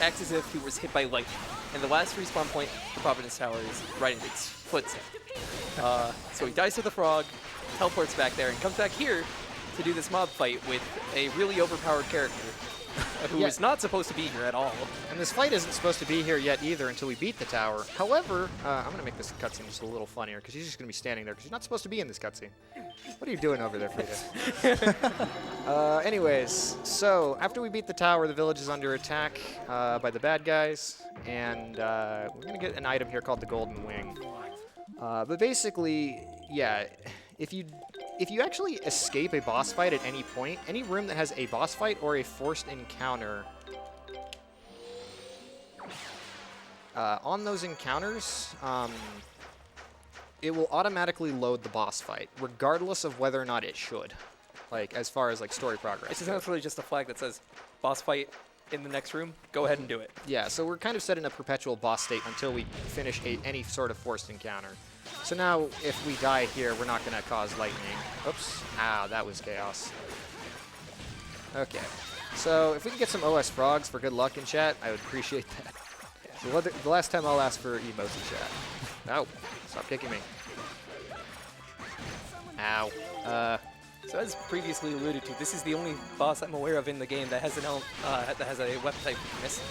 [SPEAKER 3] act as if he was hit by lightning. And the last respawn point for Providence Tower is right in its footstep. So he dies to the frog, teleports back there, and comes back here to do this mob fight with a really overpowered character who is not supposed to be here at all.
[SPEAKER 2] And this fight isn't supposed to be here yet either until we beat the tower. However, I'm going to make this cutscene just a little funnier because he's just going to be standing there because he's not supposed to be in this cutscene. What are you doing over there, Frida? Anyways, so after we beat the tower, the village is under attack by the bad guys, and we're going to get an item here called the Golden Wing. But basically, yeah, if you actually escape a boss fight at any point, any room that has a boss fight or a forced encounter, on those encounters, it will automatically load the boss fight, regardless of whether or not it should, like as far as like story progress.
[SPEAKER 3] It's essentially just a flag that says boss fight in the next room. Go ahead and do it.
[SPEAKER 2] Yeah, so we're kind of set in a perpetual boss state until we finish any sort of forced encounter. So now, if we die here, we're not going to cause lightning. Oops. Ow, that was chaos. Okay. So if we can get some OS frogs for good luck in chat, I would appreciate that. So the last time I'll ask for emotes in chat. Ow. Stop kicking me. Ow.
[SPEAKER 3] So as previously alluded to, this is the only boss I'm aware of in the game that has a weapon type missing.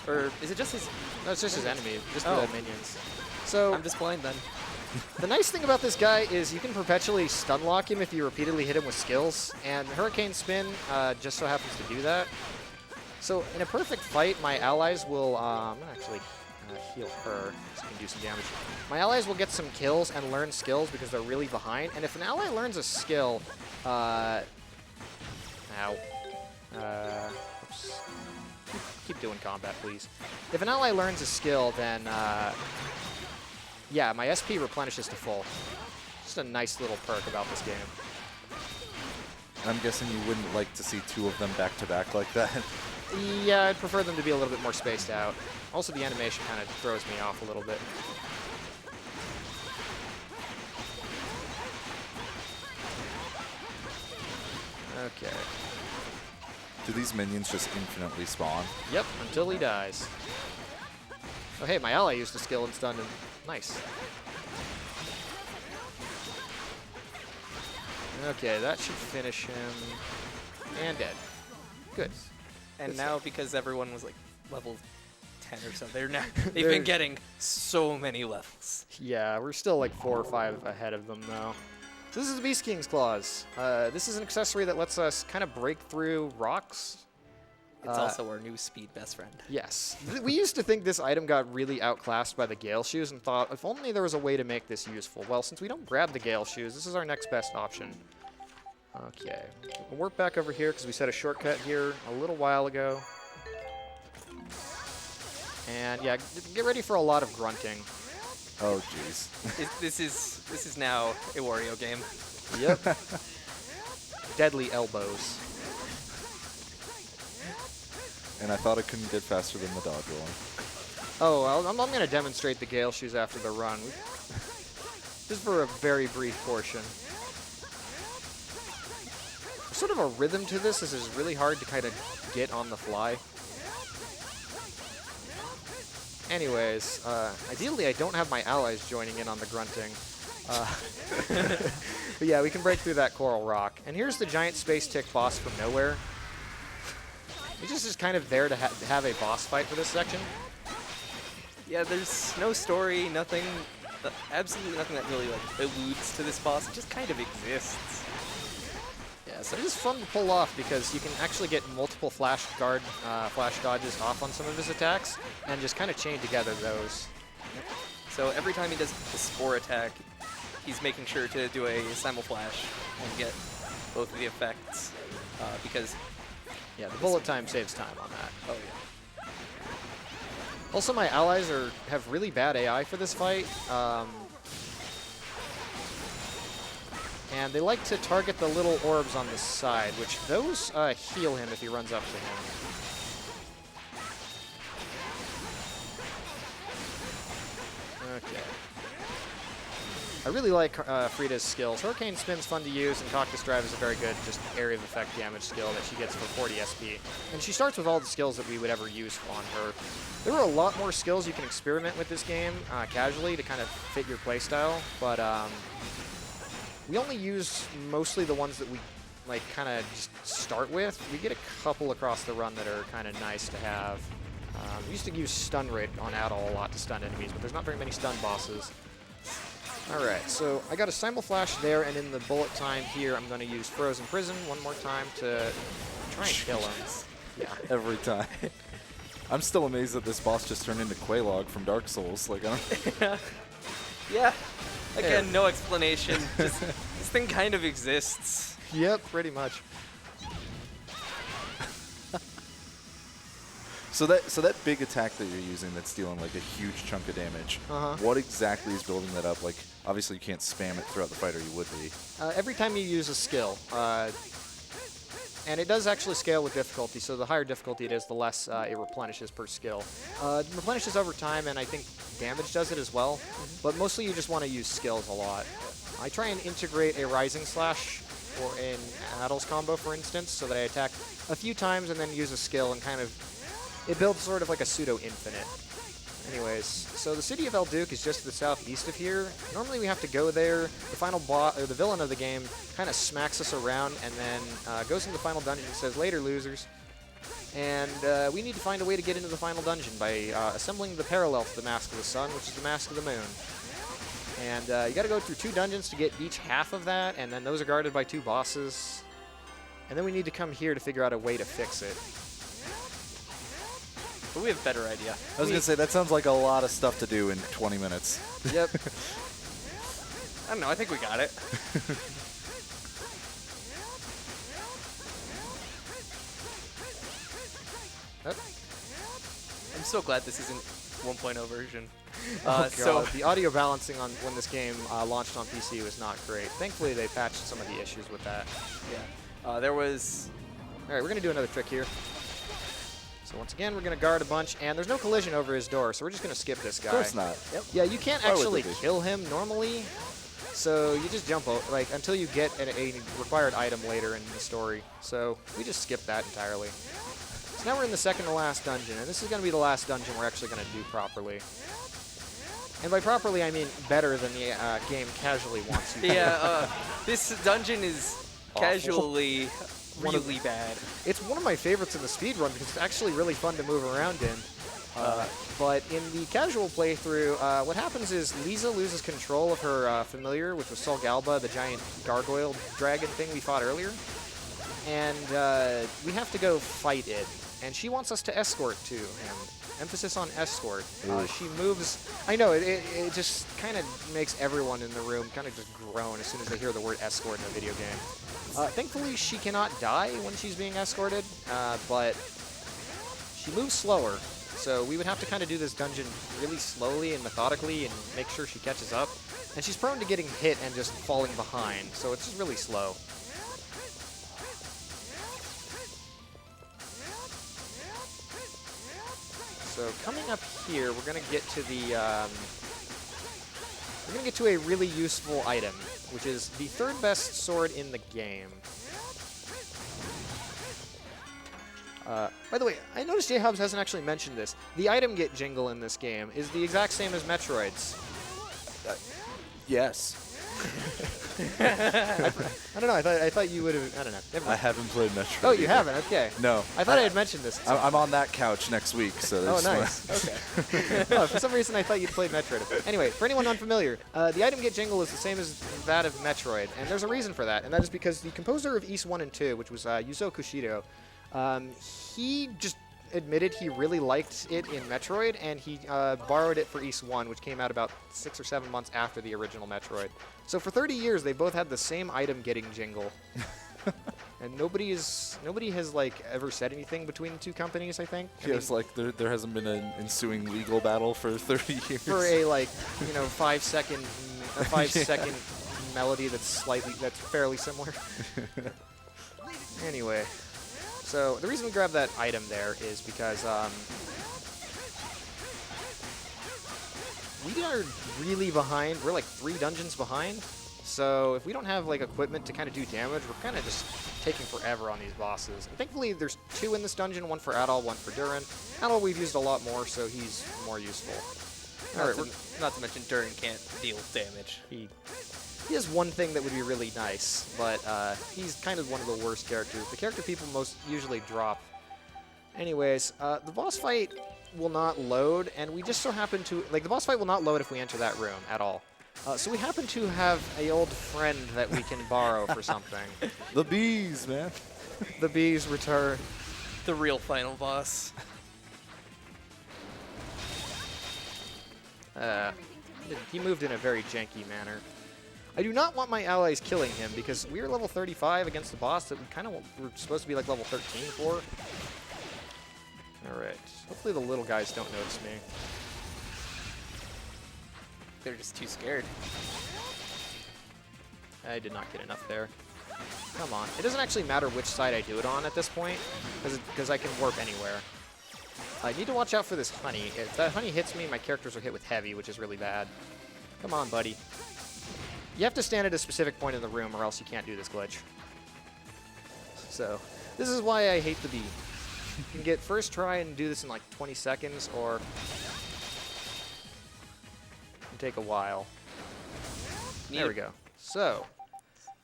[SPEAKER 3] Or is it just his?
[SPEAKER 2] No, it's just his enemy. Just
[SPEAKER 3] Oh.
[SPEAKER 2] the minions. So
[SPEAKER 3] I'm just blind then.
[SPEAKER 2] the nice thing about this guy is you can perpetually stun lock him if you repeatedly hit him with skills, and Hurricane Spin just so happens to do that. So in a perfect fight, my allies will I'm gonna actually heal her so she can do some damage. My allies will get some kills and learn skills because they're really behind. And if an ally learns a skill, oops. Keep doing combat, please. If an ally learns a skill, then yeah, my SP replenishes to full. Just a nice little perk about this game.
[SPEAKER 1] I'm guessing you wouldn't like to see two of them back to back like that.
[SPEAKER 2] Yeah, I'd prefer them to be a little bit more spaced out. Also, the animation kind of throws me off a little bit. Okay.
[SPEAKER 1] Do these minions just infinitely spawn?
[SPEAKER 2] Yep, until he dies. Oh, hey, my ally used a skill and stunned him. Nice. Okay, that should finish him. And dead. Good.
[SPEAKER 3] And
[SPEAKER 2] Good
[SPEAKER 3] now
[SPEAKER 2] stuff.
[SPEAKER 3] because everyone was like level 10 or so, they've been getting so many levels.
[SPEAKER 2] Yeah, we're still like 4 or 5 ahead of them, though. So this is the Beast King's Claws. This is an accessory that lets us kind of break through rocks.
[SPEAKER 3] It's also our new speed best friend.
[SPEAKER 2] Yes. We used to think this item got really outclassed by the Gale Shoes and thought, if only there was a way to make this useful. Well, since we don't grab the Gale Shoes, this is our next best option. Okay. We'll work back over here because we set a shortcut here a little while ago. And yeah, get ready for a lot of grunting.
[SPEAKER 1] Oh, jeez.
[SPEAKER 3] This is now a Wario game.
[SPEAKER 2] Yep. Deadly elbows.
[SPEAKER 1] And I thought it couldn't get faster than the dodge rolling.
[SPEAKER 2] Oh, I'm going to demonstrate the Gale Shoes after the run. Just for a very brief portion. There's sort of a rhythm to this. This is really hard to kind of get on the fly. Anyways, ideally I don't have my allies joining in on the grunting. But yeah, we can break through that coral rock. And here's the giant space tick boss from nowhere. He's just kind of there to have a boss fight for this section.
[SPEAKER 3] Yeah, there's no story, nothing, absolutely nothing that really like alludes to this boss. It just kind of exists.
[SPEAKER 2] Yeah, so it is fun to pull off because you can actually get multiple flash dodges off on some of his attacks and just kind of chain together those.
[SPEAKER 3] So every time he does the spore attack, he's making sure to do a simul flash and get both of the effects because
[SPEAKER 2] yeah, the bullet time saves time on that.
[SPEAKER 3] Oh yeah.
[SPEAKER 2] Also, my allies have really bad AI for this fight. And they like to target the little orbs on the side, which those heal him if he runs up to him. Okay. I really like Frida's skills. Hurricane Spin's fun to use, and Cactus Drive is a very good just area of effect damage skill that she gets for 40 SP. And she starts with all the skills that we would ever use on her. There are a lot more skills you can experiment with this game casually to kind of fit your playstyle, but we only use mostly the ones that we like kind of just start with. We get a couple across the run that are kind of nice to have. We used to use Stun Rate on Adol a lot to stun enemies, but there's not very many stun bosses. Alright, so I got a Simul Flash there, and in the bullet time here, I'm going to use Frozen Prison one more time to try and kill him. Yeah.
[SPEAKER 1] Every time. I'm still amazed that this boss just turned into Quelaag from Dark Souls. Like, I don't...
[SPEAKER 3] Yeah. Again, no explanation. Just, this thing kind of exists.
[SPEAKER 2] Yep, pretty much.
[SPEAKER 1] So that big attack that you're using that's dealing like a huge chunk of damage, what exactly is building that up? Like, obviously you can't spam it throughout the fight or you would be.
[SPEAKER 2] Every time you use a skill, and it does actually scale with difficulty, so the higher difficulty it is, the less it replenishes per skill. It replenishes over time, and I think damage does it as well, but mostly you just want to use skills a lot. I try and integrate a Rising Slash or an Adol's combo, for instance, so that I attack a few times and then use a skill and kind of it builds sort of like a pseudo-infinite. Anyways, so the city of Elduke is just to the southeast of here. Normally we have to go there. The final boss, or the villain of the game, kind of smacks us around and then goes into the final dungeon and says, "Later, losers." And we need to find a way to get into the final dungeon by assembling the parallel to the Mask of the Sun, which is the Mask of the Moon. And you got to go through 2 dungeons to get each half of that, and then those are guarded by 2 bosses. And then we need to come here to figure out a way to fix it.
[SPEAKER 3] But we have a better idea.
[SPEAKER 1] I was going to say, that sounds like a lot of stuff to do in 20 minutes.
[SPEAKER 2] Yep.
[SPEAKER 3] I don't know, I think we got it. I'm so glad this isn't 1.0 version.
[SPEAKER 2] So the audio balancing on when this game launched on PC was not great. Thankfully, they patched some of the issues with that.
[SPEAKER 3] Yeah. There was...
[SPEAKER 2] All right, we're going to do another trick here. So once again, we're going to guard a bunch, and there's no collision over his door, so we're just going to skip this guy.
[SPEAKER 1] Of course not.
[SPEAKER 2] Yep. Yeah, you can't actually kill him normally, so you just jump over, like, until you get a required item later in the story. So we just skip that entirely. So now we're in the second to last dungeon, and this is going to be the last dungeon we're actually going to do properly. And by properly, I mean better than the game casually wants you to.
[SPEAKER 3] Yeah, this dungeon is casually really bad.
[SPEAKER 2] It's one of my favorites in the speedrun because it's actually really fun to move around in. But in the casual playthrough, what happens is Lisa loses control of her familiar, which was Sol Galba, the giant gargoyle dragon thing we fought earlier. And we have to go fight it. And she wants us to escort to him. Emphasis on escort. She moves. I know it just kind of makes everyone in the room kind of just groan as soon as they hear the word escort in a video game. Thankfully, she cannot die when she's being escorted, but she moves slower. So we would have to kind of do this dungeon really slowly and methodically and make sure she catches up. And she's prone to getting hit and just falling behind, so it's just really slow. So coming up here, we're gonna get to the a really useful item, which is the third best sword in the game. By the way, I noticed J-Hobbs hasn't actually mentioned this. The item get jingle in this game is the exact same as Metroid's.
[SPEAKER 1] Yes.
[SPEAKER 2] I don't know. I thought you would have. I don't know. Never
[SPEAKER 1] I
[SPEAKER 2] mind.
[SPEAKER 1] haven't played Metroid.
[SPEAKER 2] Oh, you
[SPEAKER 1] either.
[SPEAKER 2] haven't? Okay.
[SPEAKER 1] No.
[SPEAKER 2] I thought I had mentioned this.
[SPEAKER 1] I'm on that couch next week, so.
[SPEAKER 2] Oh,
[SPEAKER 1] that's
[SPEAKER 2] nice. Okay. Oh, for some reason, I thought you'd played Metroid. Anyway, for anyone unfamiliar, the item get jingle is the same as that of Metroid, and there's a reason for that, and that is because the composer of Ys 1 and 2, which was Yuzo Kushido, he just admitted he really liked it in Metroid, and he borrowed it for Ys 1, which came out about 6 or 7 months after the original Metroid. So for 30 years, they both had the same item getting jingle. And nobody has like ever said anything between the two companies, I think. I
[SPEAKER 1] Yeah, it's like there hasn't been an ensuing legal battle for 30 years.
[SPEAKER 2] for a 5 second melody that's fairly similar. Anyway, so the reason we grabbed that item there is because we are really behind. We're like 3 dungeons behind. So if we don't have like equipment to kind of do damage, we're kind of just taking forever on these bosses. And thankfully, there's 2 in this dungeon, 1 for Adol, 1 for Durin. Adol we've used a lot more, so he's more useful. All right,
[SPEAKER 3] Not to mention Durin can't deal damage.
[SPEAKER 2] he has one thing that would be really nice, but he's kind of one of the worst characters. The character people most usually drop. Anyways, the boss fight will not load, and we just so happen to... the boss fight will not load if we enter that room at all. So we happen to have a old friend that we can borrow for something.
[SPEAKER 1] The bees, man.
[SPEAKER 2] The bees return.
[SPEAKER 3] The real final boss.
[SPEAKER 2] He moved in a very janky manner. I do not want my allies killing him because we are level 35 against the boss that we kind of were supposed to be like level 13 for. Alright. Hopefully the little guys don't notice me.
[SPEAKER 3] They're just too scared.
[SPEAKER 2] I did not get enough there. Come on. It doesn't actually matter which side I do it on at this point because I can warp anywhere. I need to watch out for this honey. If that honey hits me, my characters are hit with heavy, which is really bad. Come on, buddy. You have to stand at a specific point in the room or else you can't do this glitch. So, this is why I hate the bee. You can get first try and do this in like 20 seconds, or it can take a while. There we go. So,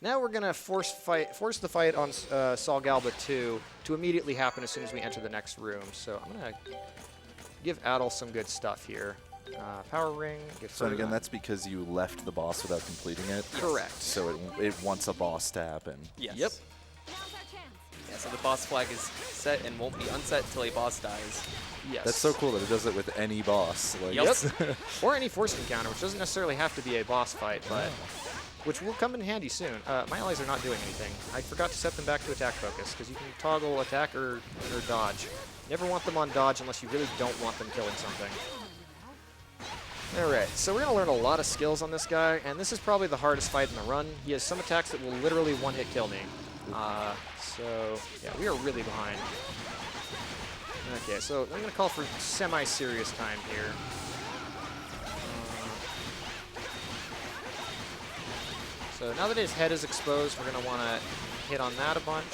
[SPEAKER 2] now we're gonna force the fight on Sol Galba 2 to immediately happen as soon as we enter the next room. So I'm gonna give Adol some good stuff here. Power ring.
[SPEAKER 1] So again, that's because you left the boss without completing it.
[SPEAKER 2] Correct.
[SPEAKER 1] So it wants a boss to happen.
[SPEAKER 3] Yes.
[SPEAKER 2] Yep.
[SPEAKER 3] Yeah, so the boss flag is set and won't be unset until a boss dies.
[SPEAKER 2] Yes.
[SPEAKER 1] That's so cool that it does it with any boss. Like,
[SPEAKER 3] Yep.
[SPEAKER 2] Or any forced encounter, which doesn't necessarily have to be a boss fight, but which will come in handy soon. My allies are not doing anything. I forgot to set them back to attack focus, because you can toggle attack or dodge. Never want them on dodge unless you really don't want them killing something. Alright, so we're going to learn a lot of skills on this guy, and this is probably the hardest fight in the run. He has some attacks that will literally one-hit kill me. So, yeah, we are really behind. Okay, so I'm going to call for semi-serious time here. So now that his head is exposed, we're going to want to hit on that a bunch.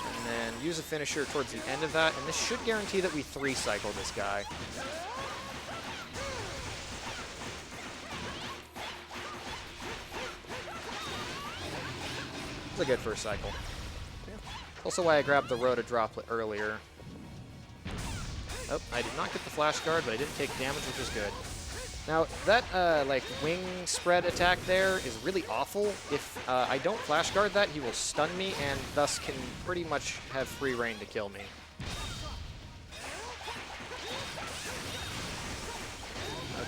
[SPEAKER 2] And then use a finisher towards the end of that, and this should guarantee that we 3-cycle this guy. It's a good first cycle. Also why I grabbed the Rhoda droplet earlier. Oh, I did not get the flash guard, but I didn't take damage, which is good. Now, that wing spread attack there is really awful. If I don't flash guard that, he will stun me and thus can pretty much have free reign to kill me.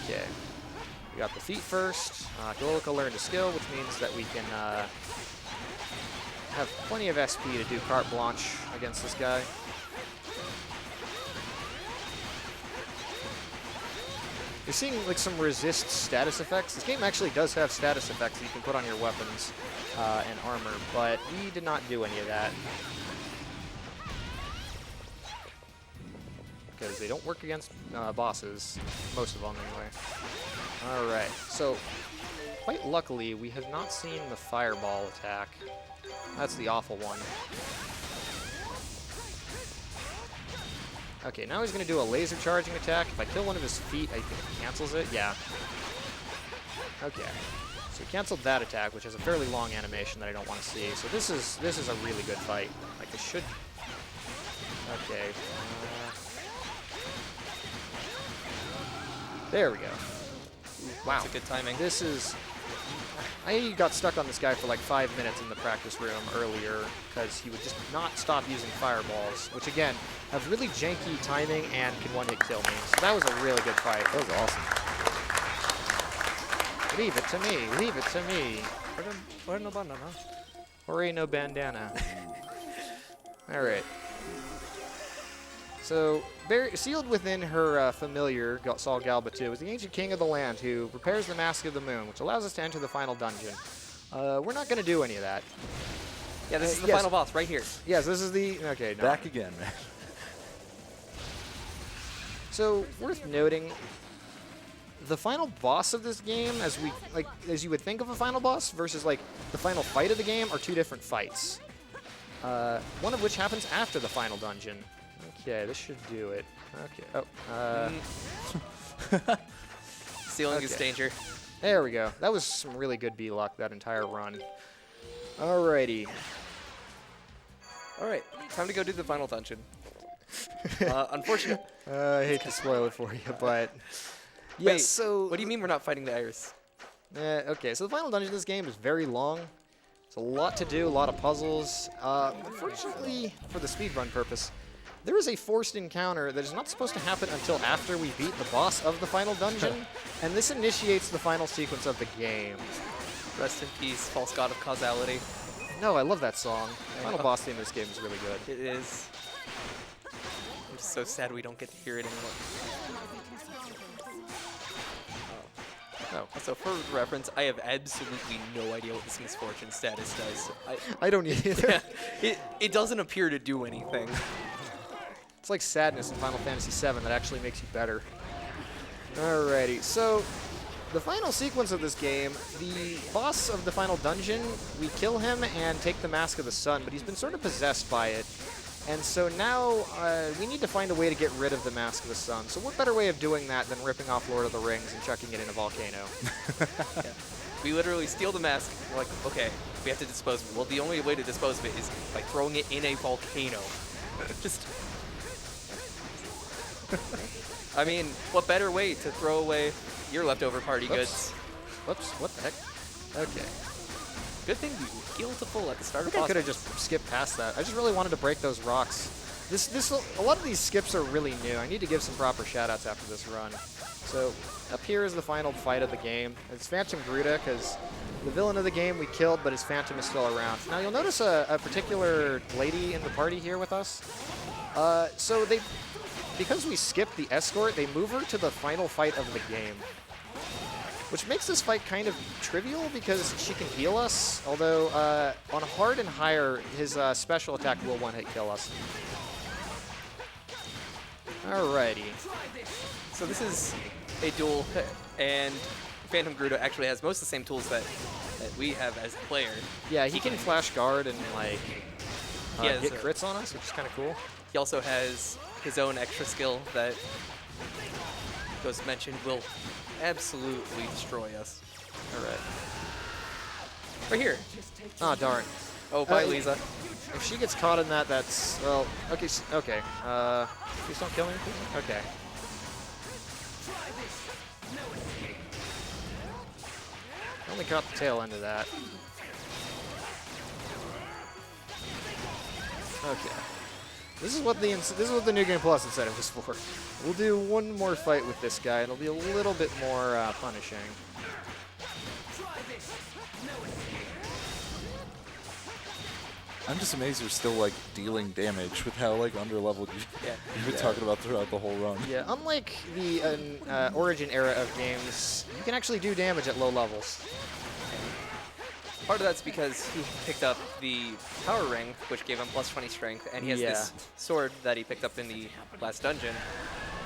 [SPEAKER 2] Okay. We got the feet first. Golika learned a skill, which means that we can have plenty of SP to do carte blanche against this guy. You're seeing like some resist status effects. This game actually does have status effects that you can put on your weapons and armor, but we did not do any of that. Because they don't work against bosses, most of them anyway. Alright, so quite luckily we have not seen the fireball attack. That's the awful one. Okay, now he's going to do a laser charging attack. If I kill one of his feet, I think he cancels it. Yeah. Okay. So he canceled that attack, which has a fairly long animation that I don't want to see. So this is a really good fight. Like, this should... Okay. There we go. Wow.
[SPEAKER 3] That's a good timing.
[SPEAKER 2] This is... I got stuck on this guy for like 5 minutes in the practice room earlier because he would just not stop using fireballs, which again, have really janky timing and can one-hit kill me. So that was a really good fight. That was awesome. Leave it to me. Leave it to me.
[SPEAKER 3] Or no banana.
[SPEAKER 2] Or no bandana. All right. So, sealed within her familiar, Saul Galbatu, is the ancient king of the land who repairs the Mask of the Moon, which allows us to enter the final dungeon. We're not going to do any of that.
[SPEAKER 3] Yeah, this is the final boss right here.
[SPEAKER 2] Yes, this is the... Okay, no.
[SPEAKER 1] Back again, man.
[SPEAKER 2] So, worth noting, the final boss of this game, as you would think of a final boss, versus like the final fight of the game, are two different fights. One of which happens after the final dungeon. Okay, this should do it. Okay. Oh.
[SPEAKER 3] Sealing is danger.
[SPEAKER 2] There we go. That was some really good B-luck, that entire run. Alrighty.
[SPEAKER 3] All right, time to go do the final dungeon. Unfortunate.
[SPEAKER 2] I hate to spoil it for you, but... Yes,
[SPEAKER 3] Wait,
[SPEAKER 2] so...
[SPEAKER 3] what do you mean we're not fighting the Iris?
[SPEAKER 2] Okay, so the final dungeon of this game is very long. It's a lot to do, a lot of puzzles. Unfortunately, for the speedrun purpose, there is a forced encounter that is not supposed to happen until after we beat the boss of the final dungeon, and this initiates the final sequence of the game.
[SPEAKER 3] Rest in peace, false god of causality.
[SPEAKER 2] No, I love that song. The final boss theme of this game is really good.
[SPEAKER 3] It is. I'm just so sad we don't get to hear it anymore. Oh, so for reference, I have absolutely no idea what this misfortune status does.
[SPEAKER 2] I don't either.
[SPEAKER 3] It doesn't appear to do anything.
[SPEAKER 2] It's like sadness in Final Fantasy VII that actually makes you better. Alrighty, so the final sequence of this game, the boss of the final dungeon, we kill him and take the Mask of the Sun, but he's been sort of possessed by it. And so now we need to find a way to get rid of the Mask of the Sun. So what better way of doing that than ripping off Lord of the Rings and chucking it in a volcano?
[SPEAKER 3] Yeah. We literally steal the mask. We're like, okay, we have to dispose of it. Well, the only way to dispose of it is by throwing it in a volcano. Just... I mean, what better way to throw away your leftover party goods?
[SPEAKER 2] Whoops, what the heck? Okay.
[SPEAKER 3] Good thing we healed to full at the start
[SPEAKER 2] I
[SPEAKER 3] of
[SPEAKER 2] think I
[SPEAKER 3] boss
[SPEAKER 2] could have just skipped past that. I just really wanted to break those rocks. A lot of these skips are really new. I need to give some proper shout-outs after this run. So, up here is the final fight of the game. It's Phantom Gruta, because the villain of the game we killed, but his Phantom is still around. Now, you'll notice a particular lady in the party here with us. So, because we skipped the escort, they move her to the final fight of the game. Which makes this fight kind of trivial because she can heal us, although on hard and higher, his special attack will one-hit kill us. Alrighty.
[SPEAKER 3] So this is a duel, and Phantom Gruta actually has most of the same tools that we have as a player.
[SPEAKER 2] Yeah, he can flash guard and like
[SPEAKER 3] He
[SPEAKER 2] hit crits on us, which is kind of cool.
[SPEAKER 3] He also has his own extra skill that, Ghost mentioned, will absolutely destroy us.
[SPEAKER 2] Alright.
[SPEAKER 3] Right here.
[SPEAKER 2] Oh, darn.
[SPEAKER 3] Oh, bye, Lisa.
[SPEAKER 2] If she gets caught in that, that's... Well, okay, okay. Please don't kill me, please. Okay. I only caught the tail end of that. Okay. This is what the New Game Plus incentive was for. We'll do one more fight with this guy. It'll be a little bit more punishing.
[SPEAKER 1] I'm just amazed you're still like dealing damage with how like underleveled you've been talking about throughout the whole run.
[SPEAKER 2] Yeah, unlike the Origin era of games, you can actually do damage at low levels.
[SPEAKER 3] Part of that's because he picked up the power ring, which gave him plus 20 strength, and he has this sword that he picked up in the last dungeon.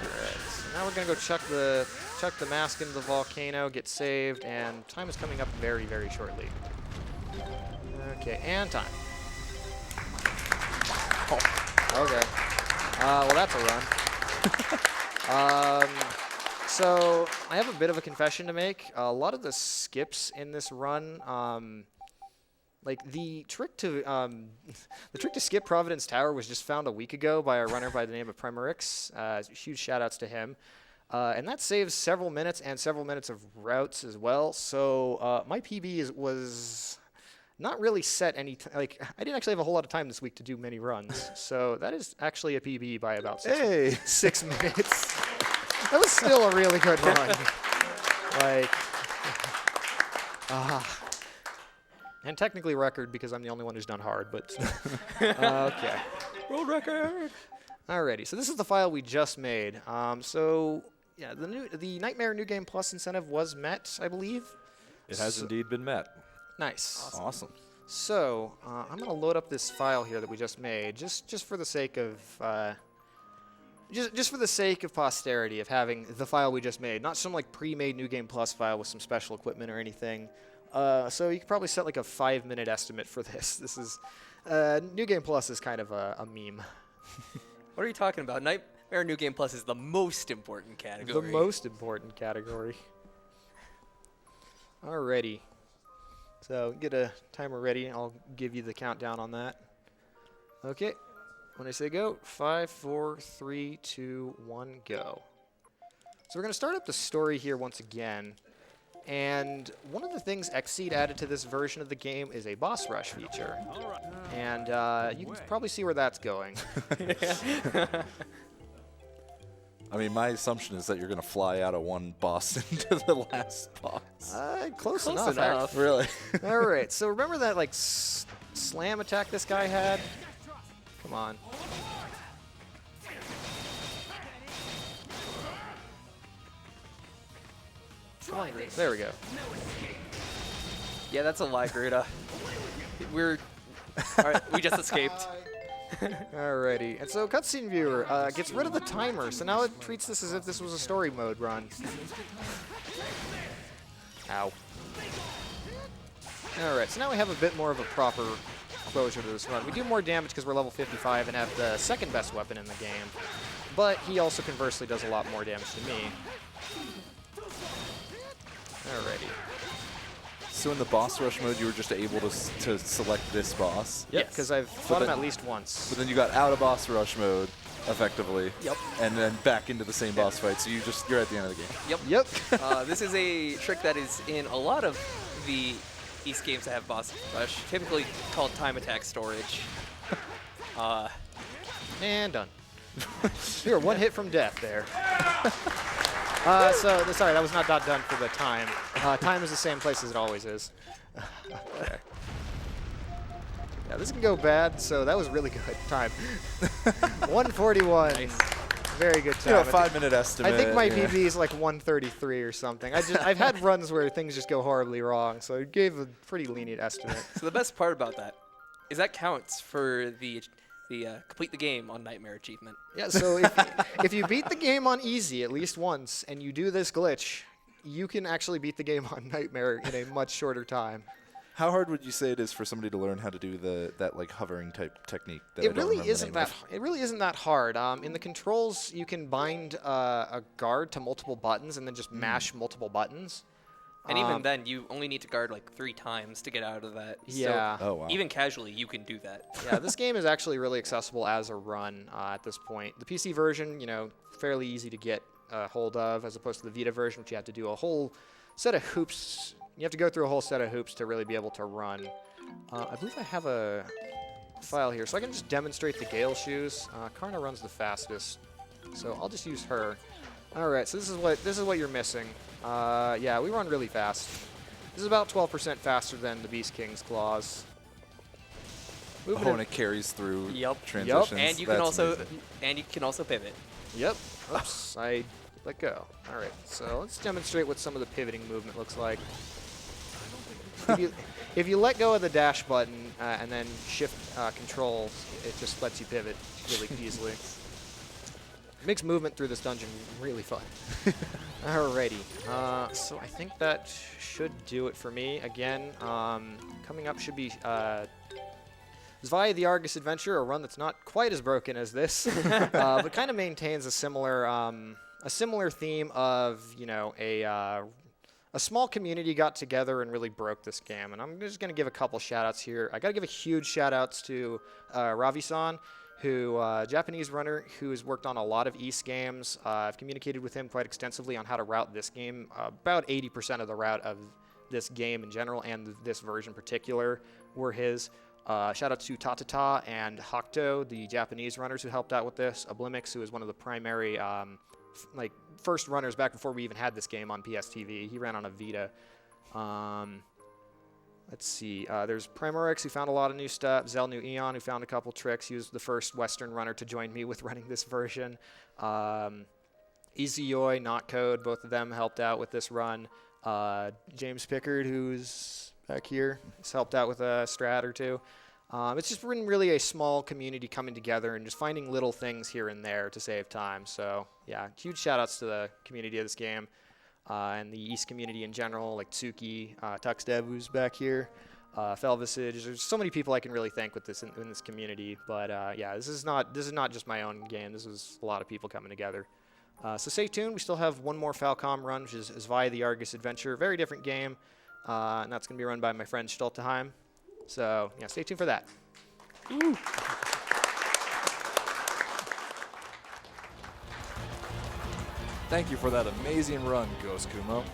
[SPEAKER 2] Alright, so now we're gonna go chuck the mask into the volcano, get saved, and time is coming up very, very shortly. Okay, and time. Oh. Okay. Well, that's a run. So I have a bit of a confession to make. A lot of the skips in this run, like the trick to skip Providence Tower was just found a week ago by a runner by the name of Primarix. Huge shout outs to him. And that saves several minutes and several minutes of routes as well. So my PB was not really set any like I didn't actually have a whole lot of time this week to do many runs. So that is actually a PB by about 6 minutes. That was still a really good run. Like, and technically record because I'm the only one who's done hard, but okay.
[SPEAKER 3] World record.
[SPEAKER 2] Alrighty, so this is the file we just made. So yeah, the Nightmare New Game Plus incentive was met, I believe.
[SPEAKER 4] It has indeed been met.
[SPEAKER 2] Nice.
[SPEAKER 1] Awesome.
[SPEAKER 2] So I'm gonna load up this file here that we just made, just for the sake of. Just for the sake of posterity of having the file we just made, not some like pre-made New Game Plus file with some special equipment or anything. So you could probably set like a 5-minute estimate for this. This is New Game Plus is kind of a meme.
[SPEAKER 3] What are you talking about? Nightmare New Game Plus is the most important category.
[SPEAKER 2] The most important category. Alrighty. So get a timer ready. I'll give you the countdown on that. Okay. When I say go, 5, 4, 3, 2, 1, go. So we're going to start up the story here once again. And one of the things Xseed added to this version of the game is a boss rush feature. And you can probably see where that's going.
[SPEAKER 1] I mean, my assumption is that you're going to fly out of one boss into the last boss.
[SPEAKER 2] Close enough.
[SPEAKER 1] Really?
[SPEAKER 2] All right. So remember that like slam attack this guy had? Come on. Come on, Gruta. There we go.
[SPEAKER 3] Yeah, that's a lie, Gruta. Alright, we just escaped.
[SPEAKER 2] Alrighty. And so cutscene viewer gets rid of the timer, so now it treats this as if this was a story mode run. Ow. Alright, so now we have a bit more of a proper closure to this run. We do more damage because we're level 55 and have the second best weapon in the game, but he also conversely does a lot more damage to me. Alrighty.
[SPEAKER 1] So in the boss rush mode, you were just able to select this boss?
[SPEAKER 2] Yep, because I've fought him at least once.
[SPEAKER 1] But then you got out of boss rush mode, effectively.
[SPEAKER 2] Yep.
[SPEAKER 1] And then back into the same boss fight, so you're at the end of the game.
[SPEAKER 3] Yep. This is a trick that is in a lot of the East games that have boss rush, typically called time attack storage.
[SPEAKER 2] And done. You're one hit from death there. Sorry, that was not done for the time. Time is the same place as it always is. Okay. Yeah, this can go bad, so that was really good time. 141.
[SPEAKER 3] Nice.
[SPEAKER 2] Very good time.
[SPEAKER 1] You know, 5-minute estimate.
[SPEAKER 2] I think my PB is like 133 or something. I've had runs where things just go horribly wrong, so it gave a pretty lenient estimate.
[SPEAKER 3] So the best part about that is that counts for the complete the game on Nightmare achievement.
[SPEAKER 2] Yeah, so if you beat the game on easy at least once and you do this glitch, you can actually beat the game on Nightmare in a much shorter time.
[SPEAKER 1] How hard would you say it is for somebody to learn how to do that like hovering type technique? That
[SPEAKER 2] It really isn't that hard. In the controls, you can bind a guard to multiple buttons and then just mash multiple buttons.
[SPEAKER 3] And even then, you only need to guard like 3 times to get out of that.
[SPEAKER 2] Yeah.
[SPEAKER 3] So
[SPEAKER 1] Oh, wow.
[SPEAKER 3] even casually, you can do that.
[SPEAKER 2] Yeah, this game is actually really accessible as a run at this point. The PC version, fairly easy to get a hold of, as opposed to the Vita version, which you have to do a whole set of hoops. You have to go through a whole set of hoops to really be able to run. I believe I have a file here. So I can just demonstrate the Gale shoes. Karna runs the fastest, so I'll just use her. All right, so this is what you're missing. Yeah, we run really fast. This is about 12% faster than the Beast King's claws. Moving
[SPEAKER 1] Oh, and it carries through
[SPEAKER 3] Yep.
[SPEAKER 1] transitions.
[SPEAKER 3] And you can also pivot.
[SPEAKER 2] Yep. Oops, I let go. All right, so let's demonstrate what some of the pivoting movement looks like. If you let go of the dash button and then shift control, it just lets you pivot really easily. It makes movement through this dungeon really fun. Alrighty, so I think that should do it for me. Again, coming up should be Zwei the Argus Adventure, a run that's not quite as broken as this, but kind of maintains a similar theme of, you know, a small community got together and really broke this game. And I'm just going to give a couple shout-outs here. I got to give a huge shout-outs to Ravi-san, who Japanese runner who has worked on a lot of East games. I've communicated with him quite extensively on how to route this game. About 80% of the route of this game in general and this version in particular were his. Shout out to Tatata and Hakuto, the Japanese runners who helped out with this. Oblimix, who is one of the primary first runners back before we even had this game on PSTV. He ran on a Vita. Let's see. There's Primorix, who found a lot of new stuff. Zelnu Eon, who found a couple tricks. He was the first Western runner to join me with running this version. Izuyoi, Notcode, both of them helped out with this run. James Pickard, who's back here, has helped out with a strat or two. It's just been really a small community coming together and just finding little things here and there to save time. So yeah, huge shout outs to the community of this game and the East community in general, like Tsuki, Tuxdev, who's back here, Felvisage. There's so many people I can really thank with this in this community. But yeah, this is not just my own game. This is a lot of people coming together. So stay tuned. We still have one more Falcom run, which is Zwei the Argus Adventure. Very different game. And that's going to be run by my friend Schtolteheim. So, yeah, stay tuned for that.
[SPEAKER 3] Ooh.
[SPEAKER 4] Thank you for that amazing run, GhostKumo.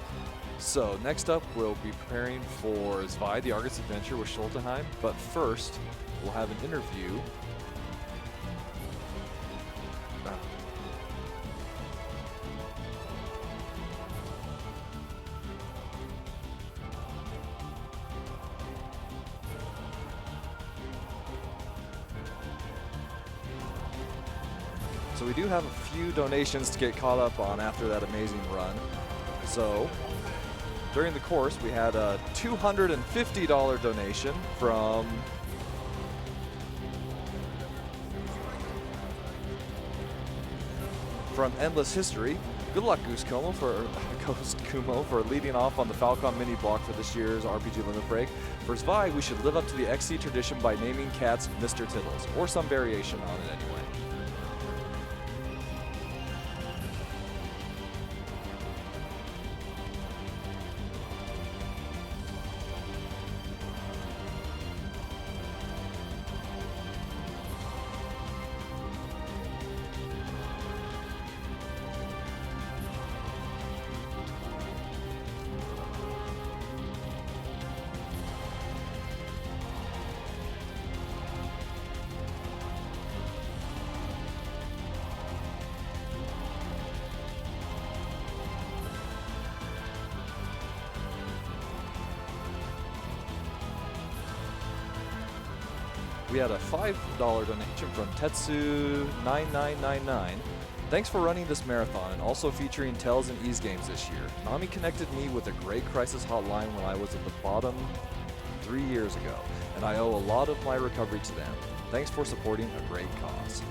[SPEAKER 4] So, next up, we'll be preparing for Zwei the Argus Adventure with Schtolteheim. But first, we'll have an interview. So we do have a few donations to get caught up on after that amazing run. So during the course, we had a $250 donation from Endless History. Good luck, GhostKumo, for leading off on the Falcon mini block for this year's RPG Limit Break. For Zwei, we should live up to the XC tradition by naming cats Mr. Tiddles, or some variation on it anyway. We had a $5 donation from Tetsu9999. Thanks for running this marathon and also featuring Tells and Ease games this year. Nami connected me with a great crisis hotline when I was at the bottom 3 years ago, and I owe a lot of my recovery to them. Thanks for supporting a great cause.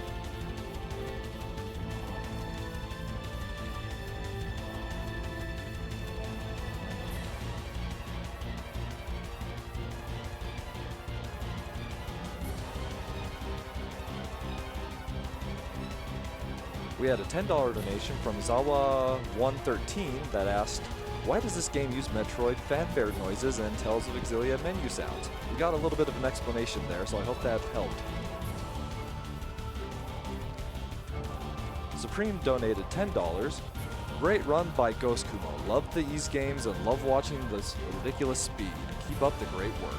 [SPEAKER 4] We had a $10 donation from Zawa113 that asked, why does this game use Metroid fanfare noises and Tales of Exilia menu sounds? We got a little bit of an explanation there, so I hope that helped. Supreme donated $10. Great run by GhostKumo. Love the Ease games and love watching this ridiculous speed. Keep up the great work.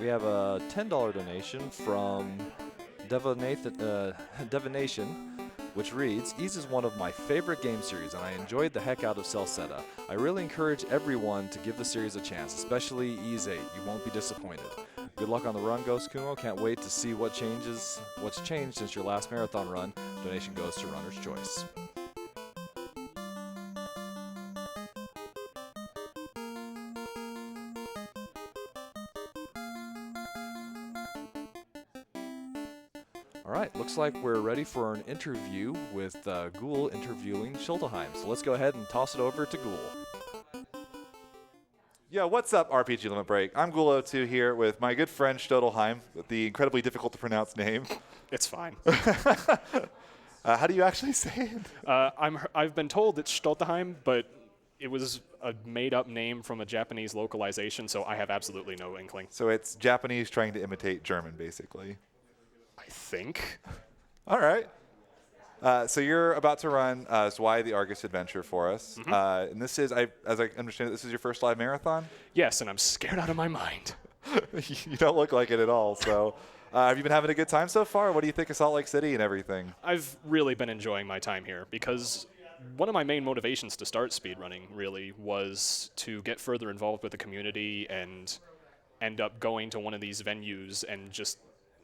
[SPEAKER 4] We have a $10 donation from Devonation, which reads, Ys is one of my favorite game series, and I enjoyed the heck out of Celceta. I really encourage everyone to give the series a chance, especially Ys 8. You won't be disappointed. Good luck on the run, GhostKumo. Can't wait to see what's changed since your last marathon run. Donation goes to Runner's Choice. All right, looks like we're ready for an interview with Ghoul interviewing Schtolteheim. So let's go ahead and toss it over to Ghoul.
[SPEAKER 5] Yo, what's up, RPG Limit Break? I'm Ghoul02 here with my good friend Schtolteheim, with the incredibly difficult to pronounce name.
[SPEAKER 6] It's fine.
[SPEAKER 5] How do you actually say it?
[SPEAKER 6] I've been told it's Schtolteheim, but it was a made-up name from a Japanese localization, so I have absolutely no inkling.
[SPEAKER 5] So it's Japanese trying to imitate German, basically.
[SPEAKER 6] I think.
[SPEAKER 5] All right. So you're about to run Zwei the Argus Adventure for us.
[SPEAKER 6] Mm-hmm.
[SPEAKER 5] And this is, as I understand it, this is your first live marathon?
[SPEAKER 6] Yes, and I'm scared out of my mind.
[SPEAKER 5] You don't look like it at all. So have you been having a good time so far? What do you think of Salt Lake City and everything?
[SPEAKER 6] I've really been enjoying my time here because one of my main motivations to start speedrunning really was to get further involved with the community and end up going to one of these venues and just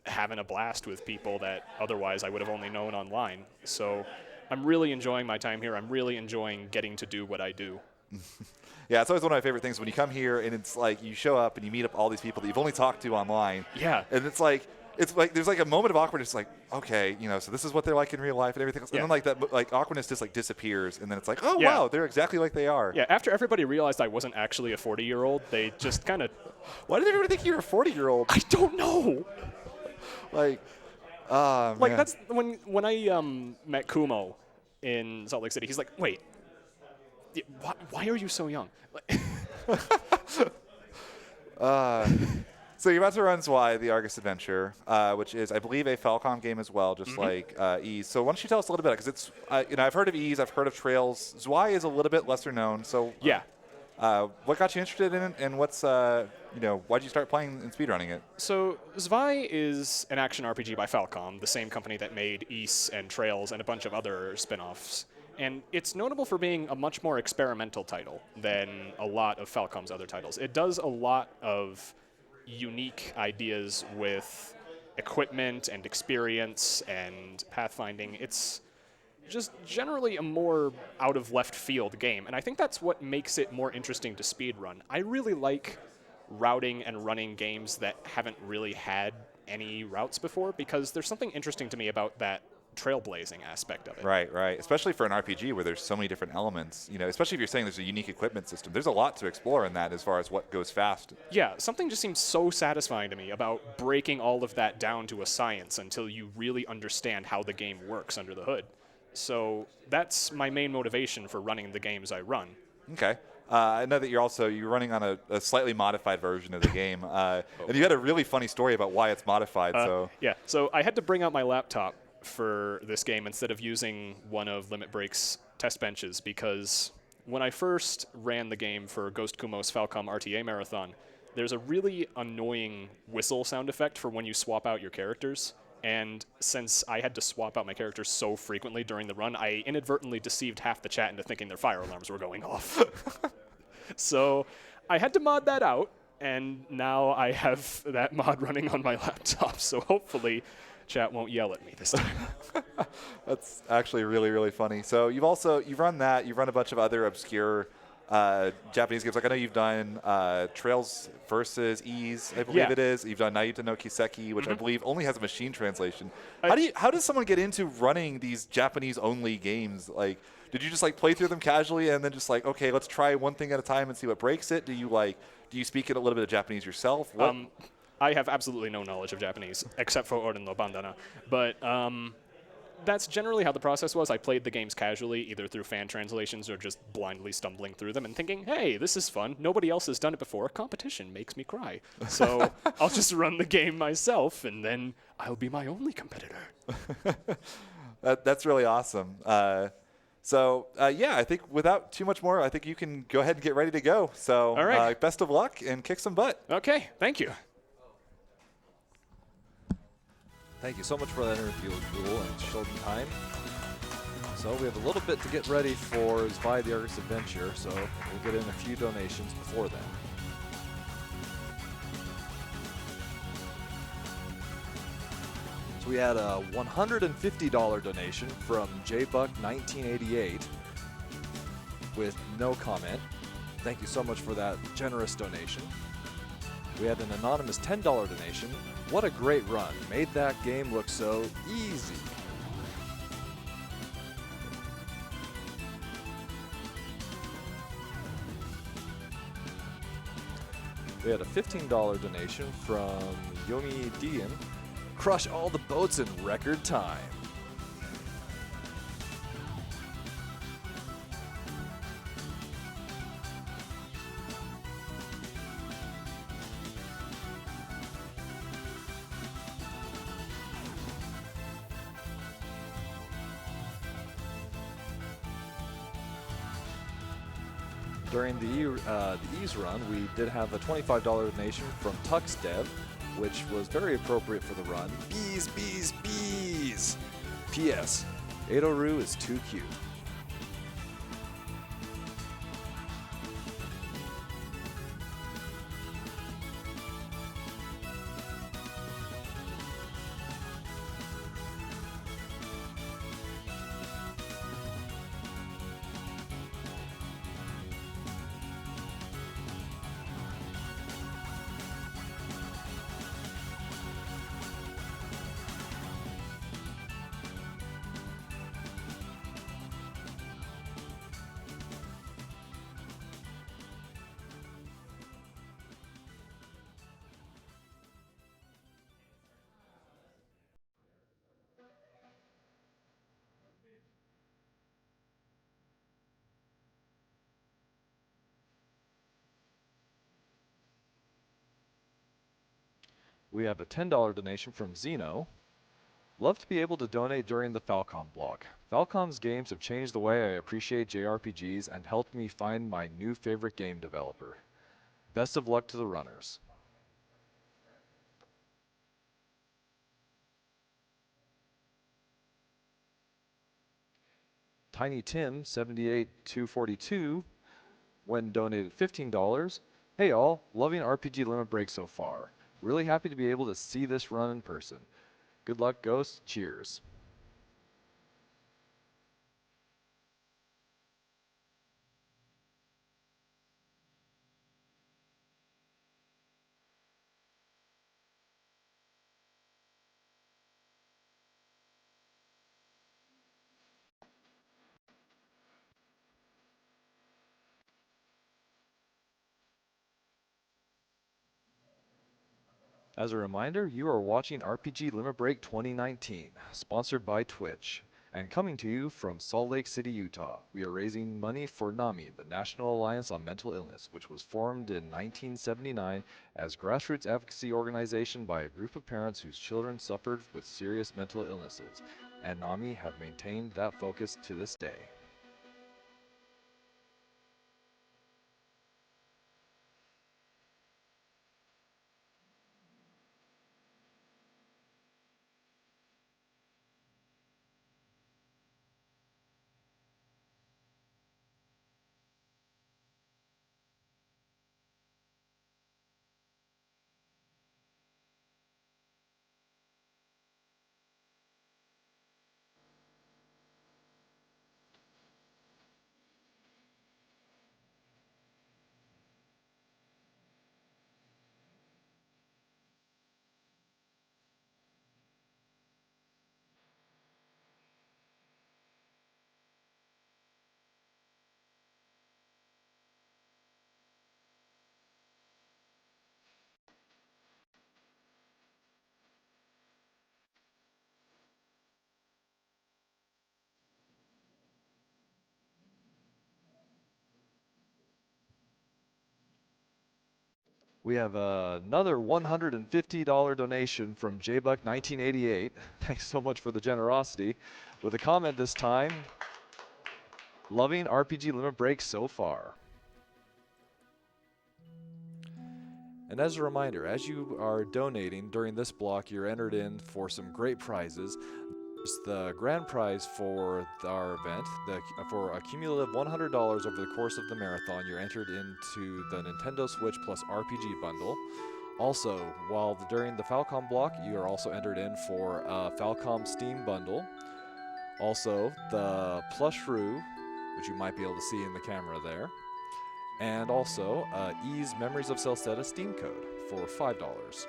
[SPEAKER 6] having a blast with people that otherwise I would have only known online. So I'm really enjoying my time here. I'm really enjoying getting to do what I do.
[SPEAKER 5] Yeah, it's always one of my favorite things when you come here and it's like you show up and you meet up all these people that you've only talked to online.
[SPEAKER 6] Yeah.
[SPEAKER 5] And it's like there's like a moment of awkwardness, like, okay, so this is what they're like in real life and everything else.
[SPEAKER 6] Yeah.
[SPEAKER 5] And then like that awkwardness just like disappears, and then it's like, oh
[SPEAKER 6] Yeah.
[SPEAKER 5] wow, they're exactly like they are.
[SPEAKER 6] Yeah, after everybody realized I wasn't actually a 40-year-old, they just kind of...
[SPEAKER 5] Why did everybody think you were a 40-year-old?
[SPEAKER 6] I don't know.
[SPEAKER 5] Like,
[SPEAKER 6] Like,
[SPEAKER 5] man.
[SPEAKER 6] that's when I met Kumo in Salt Lake City. He's like, wait, why are you so young?
[SPEAKER 5] So you're about to run Zwei the Argus Adventure, which is, I believe, a Falcom game as well, just like Ys. So why don't you tell us a little bit, because it's, I've heard of Ys, I've heard of Trails. Zwei is a little bit lesser known. So
[SPEAKER 6] Yeah.
[SPEAKER 5] what got you interested in it, and what's, why'd you start playing and speedrunning it?
[SPEAKER 6] So Zwei is an action RPG by Falcom, the same company that made Ys and Trails and a bunch of other spin-offs. And it's notable for being a much more experimental title than a lot of Falcom's other titles. It does a lot of unique ideas with equipment and experience and pathfinding. It's just generally a more out of left field game, and I think that's what makes it more interesting to speedrun. I really like routing and running games that haven't really had any routes before, because there's something interesting to me about that trailblazing aspect of it.
[SPEAKER 5] Right. Especially for an RPG where there's so many different elements, especially if you're saying there's a unique equipment system. There's a lot to explore in that as far as what goes fast.
[SPEAKER 6] Yeah, something just seems so satisfying to me about breaking all of that down to a science until you really understand how the game works under the hood. So that's my main motivation for running the games I run.
[SPEAKER 5] Okay. I know that you're running on a slightly modified version of the game, and you had a really funny story about why it's modified.
[SPEAKER 6] Yeah, so I had to bring out my laptop for this game instead of using one of Limit Break's test benches, because when I first ran the game for GhostKumo's Falcom RTA Marathon, there's a really annoying whistle sound effect for when you swap out your characters. And since I had to swap out my characters so frequently during the run, I inadvertently deceived half the chat into thinking their fire alarms were going off. So I had to mod that out, and now I have that mod running on my laptop. So hopefully chat won't yell at me this time.
[SPEAKER 5] That's actually really, really funny. So you've run that. You've run a bunch of other obscure Japanese games. Like I know you've done Trails versus Ys, I believe it is. You've done Naruto no Kiseki, which I believe only has a machine translation. How does someone get into running these Japanese-only games? Like, did you just like play through them casually and then just like, okay, let's try one thing at a time and see what breaks it? Do you speak a little bit of Japanese yourself?
[SPEAKER 6] I have absolutely no knowledge of Japanese, except for Oren no Bandana. But that's generally how the process was. I played the games casually, either through fan translations or just blindly stumbling through them and thinking, hey, this is fun. Nobody else has done it before. Competition makes me cry. So I'll just run the game myself, and then I'll be my only competitor.
[SPEAKER 5] That's really awesome. I think without too much more, I think you can go ahead and get ready to go. So
[SPEAKER 6] all right.
[SPEAKER 5] Best of luck and kick some butt.
[SPEAKER 6] Okay, thank you.
[SPEAKER 4] Thank you so much for that interview, Rule and Schtolteheim. So we have a little bit to get ready for Spy the Argus Adventure, so we'll get in a few donations before then. So we had a $150 donation from JBuck1988 with no comment. Thank you so much for that generous donation. We had an anonymous $10 donation. What a great run. Made that game look so easy. We had a $15 donation from Yomi Dian. Crush all the boats in record time. During the Ease run, we did have a $25 donation from TuxDev, which was very appropriate for the run. Bees, bees, bees! P.S. Eidoru is too cute. We have a $10 donation from Zeno. Love to be able to donate during the Falcom blog. Falcom's games have changed the way I appreciate JRPGs and helped me find my new favorite game developer. Best of luck to the runners. Tiny Tim 78242 when donated $15. Hey all, loving RPG Limit Break so far. Really happy to be able to see this run in person. Good luck, Ghost. Cheers. As a reminder, you are watching RPG Limit Break 2019, sponsored by Twitch, and coming to you from Salt Lake City, Utah. We are raising money for NAMI, the National Alliance on Mental Illness, which was formed in 1979 as a grassroots advocacy organization by a group of parents whose children suffered with serious mental illnesses, and NAMI have maintained that focus to this day. We have another $150 donation from JBuck1988. Thanks so much for the generosity. With a comment this time, loving RPG Limit Break so far. And as a reminder, as you are donating during this block, you're entered in for some great prizes. There's the grand prize for our event, for a cumulative $100 over the course of the marathon, you're entered into the Nintendo Switch Plus RPG bundle. Also, during the Falcom block, you are also entered in for a Falcom Steam bundle. Also, the Plushroo, which you might be able to see in the camera there. And also, Ease Memories of Celceta Steam code for $5.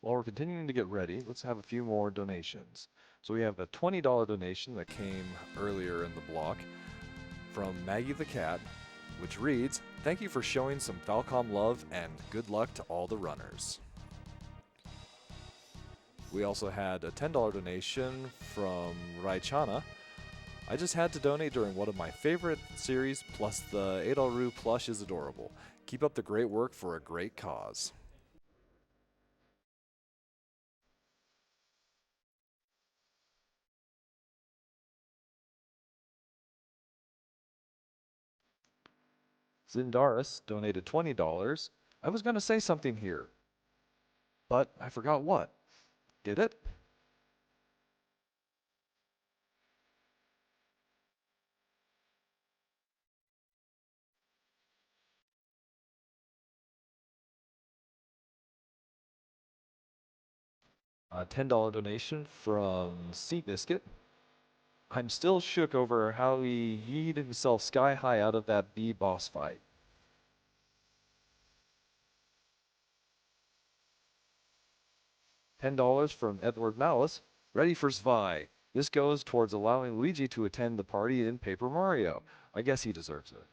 [SPEAKER 4] While we're continuing to get ready, let's have a few more donations. So we have a $20 donation that came earlier in the block from Maggie the Cat, which reads, "Thank you for showing some Falcom love and good luck to all the runners." We also had a $10 donation from Raichana. "I just had to donate during one of my favorite series, plus the Adolru plush is adorable. Keep up the great work for a great cause." Zindaris donated $20. "I was going to say something here, but I forgot what. Did it?" A $10 donation from Seabiscuit. "I'm still shook over how he yeeted himself sky high out of that bee boss fight." $10 from Edward Malice. "Ready for Svi. This goes towards allowing Luigi to attend the party in Paper Mario. I guess he deserves it.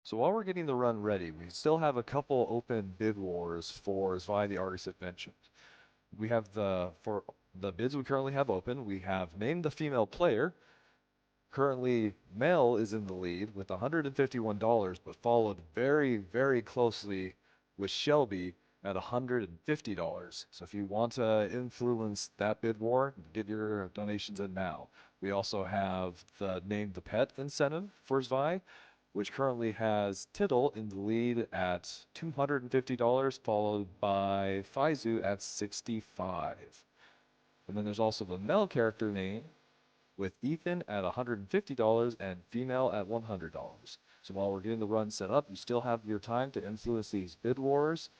[SPEAKER 4] So while we're getting the run ready, we still have a couple open bid wars for Zwei the Artist have mentioned. We have for the bids we currently have open, we have named the female player. Currently, Mel is in the lead with $151, but followed very, very closely with Shelby at $150. So if you want to influence that bid war, get your donations in now. We also have the Name the Pet incentive for Zwei, which currently has Tittle in the lead at $250, followed by Faizu at $65. And then there's also the Mel character name with Ethan at $150 and female at $100. So while we're getting the run set up, you still have your time to influence these bid wars.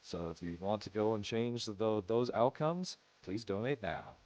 [SPEAKER 4] So if you want to go and change those outcomes, please donate now.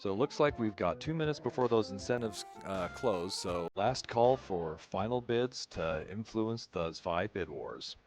[SPEAKER 4] So it looks like we've got 2 minutes before those incentives close, so last call for final bids to influence the Zwei bid wars.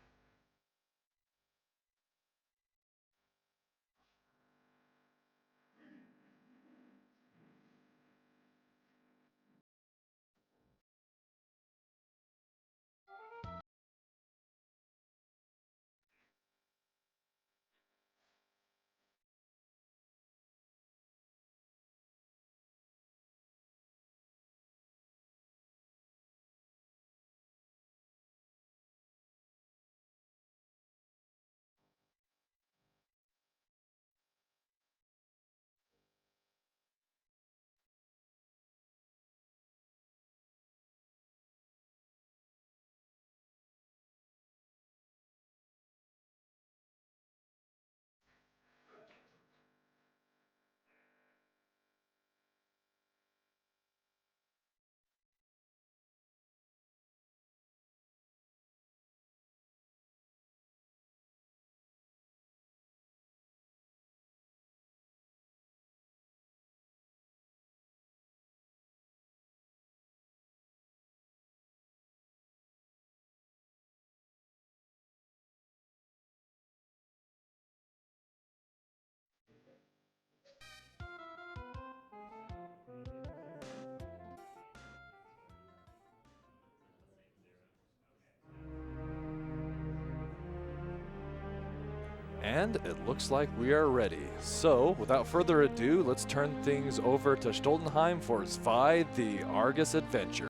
[SPEAKER 4] And it looks like we are ready. So, without further ado, let's turn things over to Schtolteheim for Zwei, the Argus Adventure.